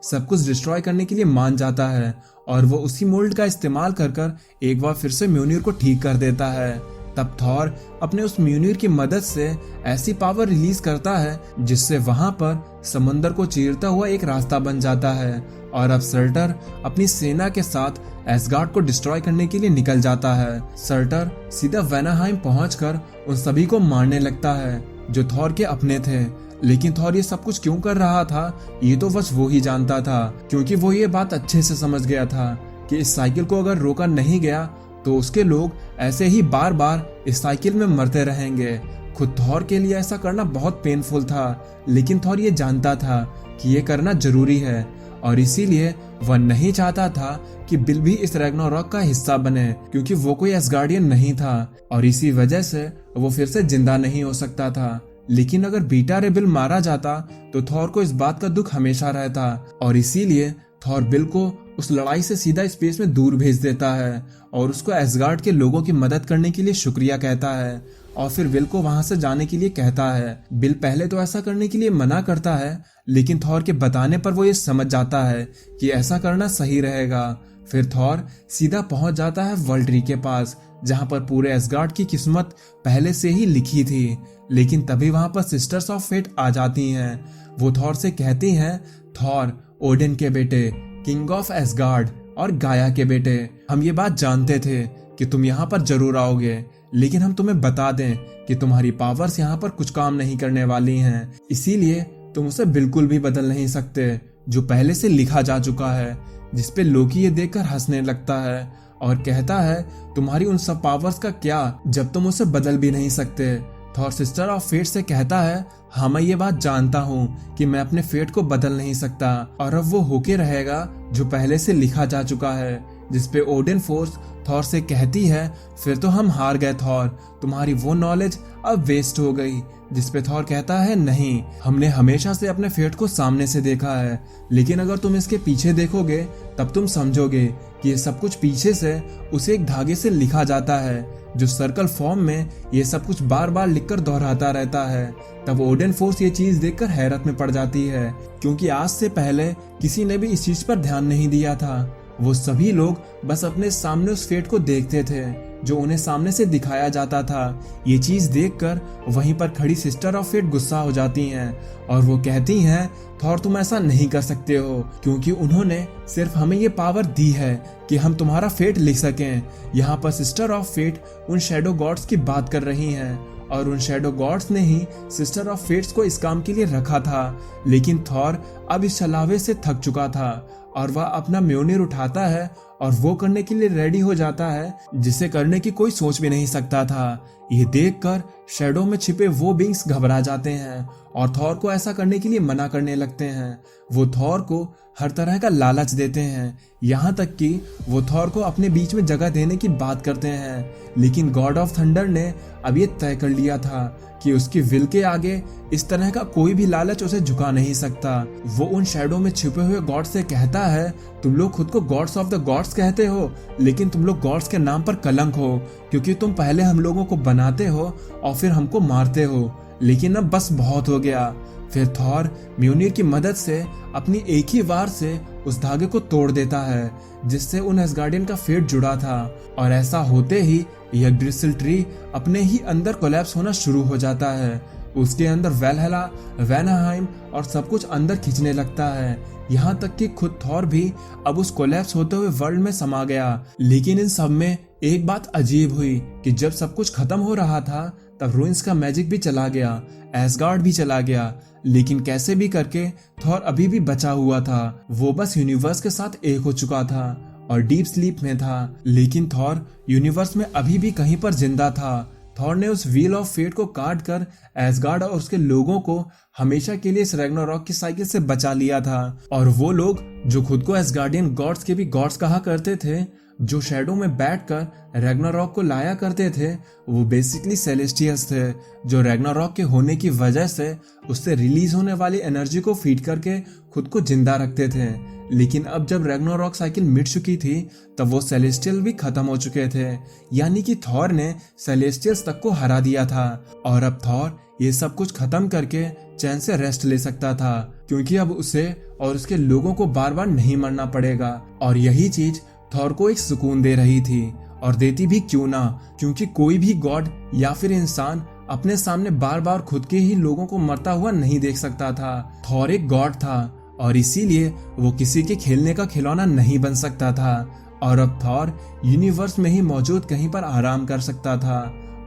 सब कुछ डिस्ट्रॉय करने के लिए मान जाता है और वो उसी मोल्ड का इस्तेमाल कर एक बार फिर से म्योनिर को ठीक कर देता है। तब थॉर अपने उस म्योनिर की मदद से ऐसी पावर रिलीज करता है जिससे वहां पर समंदर को चीरता हुआ एक रास्ता बन जाता है, और अब सर्टर अपनी सेना के साथ एसगार्ड को डिस्ट्रॉय करने के लिए निकल जाता है। सर्टर सीधा वेनाहाइम पहुंचकर उन सभी को मारने लगता है जो थॉर के अपने थे। लेकिन थॉर ये सब कुछ क्यों कर रहा था, ये तो बस वो ही जानता था, क्योंकि वो ये बात अच्छे से समझ गया था कि इस साइकिल को अगर रोका नहीं गया तो उसके लोग ऐसे ही बार बार इस साइकिल में मरते रहेंगे। खुद थॉर के लिए ऐसा करना बहुत पेनफुल था, लेकिन थॉर ये जानता था कि ये करना जरूरी है, और इसीलिए वह नहीं चाहता था कि बिल भी इस रैग्नारॉक का हिस्सा बने, क्योंकि वो कोई एसगार्डियन नहीं था और इसी वजह से वो फिर से जिंदा नहीं हो सकता था। लेकिन अगर बीटा रे बिल मारा जाता तो थॉर को इस बात का दुख हमेशा रहता, और इसीलिए थॉर बिल को उस लड़ाई से सीधा स्पेस में दूर भेज देता है और उसको एसगार्ड के लोगों की मदद करने के लिए शुक्रिया कहता है, और फिर बिल को वहां से जाने के लिए कहता है। बिल पहले तो ऐसा करने के लिए मना करता है, लेकिन थॉर के बताने पर वो ये समझ जाता है कि ऐसा करना सही रहेगा। फिर थॉर सीधा पहुंच जाता है वर्ल्ड ट्री के पास, जहां पर पूरे एसगार्ड की किस्मत पहले से ही लिखी थी। लेकिन तभी वहां पर सिस्टर्स ऑफ फेट आ जाती हैं। वो थॉर से कहती हैं, थॉर, ओडिन के बेटे, किंग ऑफ एसगार्ड और गाया के बेटे, हम ये बात जानते थे कि तुम यहाँ पर जरूर आओगे, लेकिन हम तुम्हें बता दें कि तुम्हारी पावर्स यहाँ पर कुछ काम नहीं करने वाली हैं, इसीलिए तुम उसे बिल्कुल भी बदल नहीं सकते, जो पहले से लिखा जा चुका है। जिसपे लोकी ये देखकर हंसने लगता है और कहता है, तुम्हारी उन सब पावर्स का क्या जब तुम उसे बदल भी नहीं सकते। थॉर सिस्टर ऑफ फेट से कहता है, हाँ मैं ये बात जानता हूँ कि मैं अपने फेट को बदल नहीं सकता और अब वो होके रहेगा जो पहले से लिखा जा चुका है। जिसपे ओडिन फोर्स थॉर से कहती है, फिर तो हम हार गए थॉर, तुम्हारी वो नॉलेज अब वेस्ट हो गई। जिसपे थॉर कहता है, नहीं, हमने हमेशा से अपने फेट को सामने से देखा है, लेकिन अगर तुम इसके पीछे देखोगे तब तुम समझोगे कि ये सब कुछ पीछे से उसे एक धागे से लिखा जाता है, जो सर्कल फॉर्म में ये सब कुछ बार बार लिखकर दोहराता रहता है। तब ओडिन फोर्स ये चीज देखकर हैरत में पड़ जाती है, क्योंकि आज से पहले किसी ने भी इस चीज पर ध्यान नहीं दिया था। वो सभी लोग बस अपने सामने उस फेट को देखते थे जो उन्हें सामने से दिखाया जाता था। ये चीज देखकर वहीं पर खड़ी सिस्टर ऑफ फेट गुस्सा हो जाती हैं और वो कहती हैं, थॉर तुम ऐसा नहीं कर सकते हो, क्योंकि उन्होंने सिर्फ हमें ये पावर दी है कि हम तुम्हारा फेट लिख सकें। यहाँ पर सिस्टर ऑफ फेट उन शैडो गॉड्स की बात कर रही हैं और उन शैडो गॉड्स ने ही सिस्टर ऑफ फेट्स को इस काम के लिए रखा था। लेकिन थॉर अब इस छलावे से थक चुका था और वह अपना म्योनिर उठाता है और वो करने के लिए रेडी हो जाता है जिसे करने की कोई सोच भी नहीं सकता था। ये देखकर शैडो में छिपे वो बींग्स घबरा जाते हैं और थॉर को ऐसा करने के लिए मना करने लगते हैं। वो थॉर को हर तरह का लालच देते हैं, यहाँ तक कि वो थॉर को अपने बीच में जगह देने की बात करते हैं। लेकिन गॉड ऑफ थंडर ने अब ये तय कर लिया था कि उसकी विल के आगे इस तरह का कोई भी लालच उसे झुका नहीं सकता। वो उन शैडो में छिपे हुए गॉड से कहता है, तुम लोग खुद को गॉड्स ऑफ द गॉड्स कहते हो, लेकिन तुम लोग गॉड्स के नाम पर कलंक हो, क्योंकि तुम पहले हम लोगों को बनाते हो और फिर हमको मारते हो, लेकिन अब बस बहुत हो गया। फिर थॉर म्योनिर की मदद से अपनी एक ही वार से उस धागे को तोड़ देता है जिससे उन एसगार्डियन का फेट जुड़ा था, और ऐसा होते ही यग्ड्रिसिल ट्री अपने ही अंदर कोलैप्स होना शुरू हो जाता है। उसके अंदर वैलहला, वैनाहाइम और सब कुछ अंदर खींचने लगता है, यहाँ तक कि खुद थॉर भी अब उस कोलैप्स होते हुए वर्ल्ड में समा गया। लेकिन इन सब में एक बात अजीब हुई कि जब सब कुछ खत्म हो रहा था तब रूइंस का मैजिक भी चला गया, एसगार्ड भी चला गया, लेकिन कैसे भी करके थॉर अभी भी बचा हुआ था। वो बस यूनिवर्स के साथ एक हो चुका था और डीप स्लीप में था, लेकिन थॉर यूनिवर्स में अभी भी कहीं पर जिंदा था। थॉर ने उस व्हील ऑफ फेट को काट कर एसगार्ड और उसके लोगों को हमेशा के लिए इस रैग्नारॉक की साइकिल से बचा लिया था। और वो लोग जो खुद को एसगार्डियन गॉड्स के भी गॉड्स कहा करते थे, जो शैडो में बैठकर रैग्नारॉक को लाया करते थे, वो बेसिकली सेलेस्टियल्स थे, जो रैग्नारॉक के होने की वजह से उससे रिलीज होने वाली एनर्जी को फीड करके खुद को जिंदा रखते थे। लेकिन अब जब रैग्नारॉक साइकिल मिट चुकी थी तब वो सेलेस्टियल भी खत्म हो चुके थे, यानी कि थॉर ने सेलेस्टियल्स तक को हरा दिया था। और अब थॉर ये सब कुछ खत्म करके चैन से रेस्ट ले सकता था, क्योंकि अब उसे और उसके लोगों को बार बार नहीं मरना पड़ेगा। और यही चीज थॉर को एक सुकून दे रही थी, और देती भी क्यों ना, क्योंकि कोई भी गॉड या फिर इंसान अपने सामने बार बार खुद के ही लोगों को मरता हुआ नहीं देख सकता था। थॉर एक गॉड था और इसीलिए वो किसी के खेलने का खिलौना नहीं बन सकता था। और अब थॉर यूनिवर्स में ही मौजूद कहीं पर आराम कर सकता था।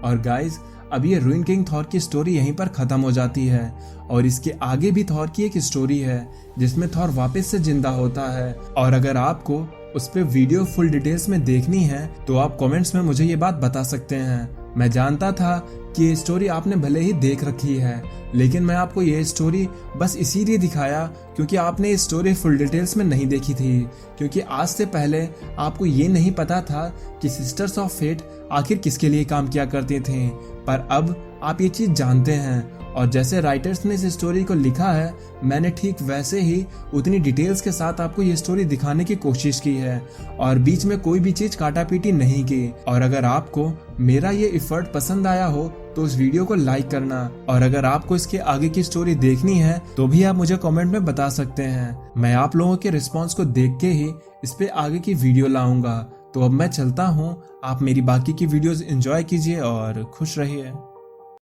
और गाइज, अब ये रूइन किंग थॉर की स्टोरी यहीं पर खत्म हो जाती है, और इसके आगे भी थॉर की एक स्टोरी है जिसमें थॉर वापस से जिंदा होता है। और अगर आपको उस पे वीडियो फुल डिटेल्स में देखनी है तो आप कमेंट्स में मुझे ये बात बता सकते हैं। मैं जानता था कि ये स्टोरी आपने भले ही देख रखी है, लेकिन मैं आपको ये स्टोरी बस इसीलिए दिखाया क्योंकि आपने ये स्टोरी फुल डिटेल्स में नहीं देखी थी, क्योंकि आज से पहले आपको ये नहीं पता था कि सिस्टर्स ऑफ फेट आखिर किसके लिए काम किया करते थे। पर अब आप ये चीज जानते हैं, और जैसे राइटर्स ने इस स्टोरी को लिखा है, मैंने ठीक वैसे ही उतनी डिटेल्स के साथ आपको ये स्टोरी दिखाने की कोशिश की है, और बीच में कोई भी चीज काटा पीटी नहीं की। और अगर आपको मेरा ये एफर्ट पसंद आया हो तो इस वीडियो को लाइक करना, और अगर आपको इसके आगे की स्टोरी देखनी है तो भी आप मुझे कमेंट में बता सकते हैं। मैं आप लोगों के रिस्पॉन्स को देख के ही इस पे आगे की वीडियो लाऊंगा। तो अब मैं चलता हूँ, आप मेरी बाकी की वीडियोस एंजॉय कीजिए और खुश रहिए।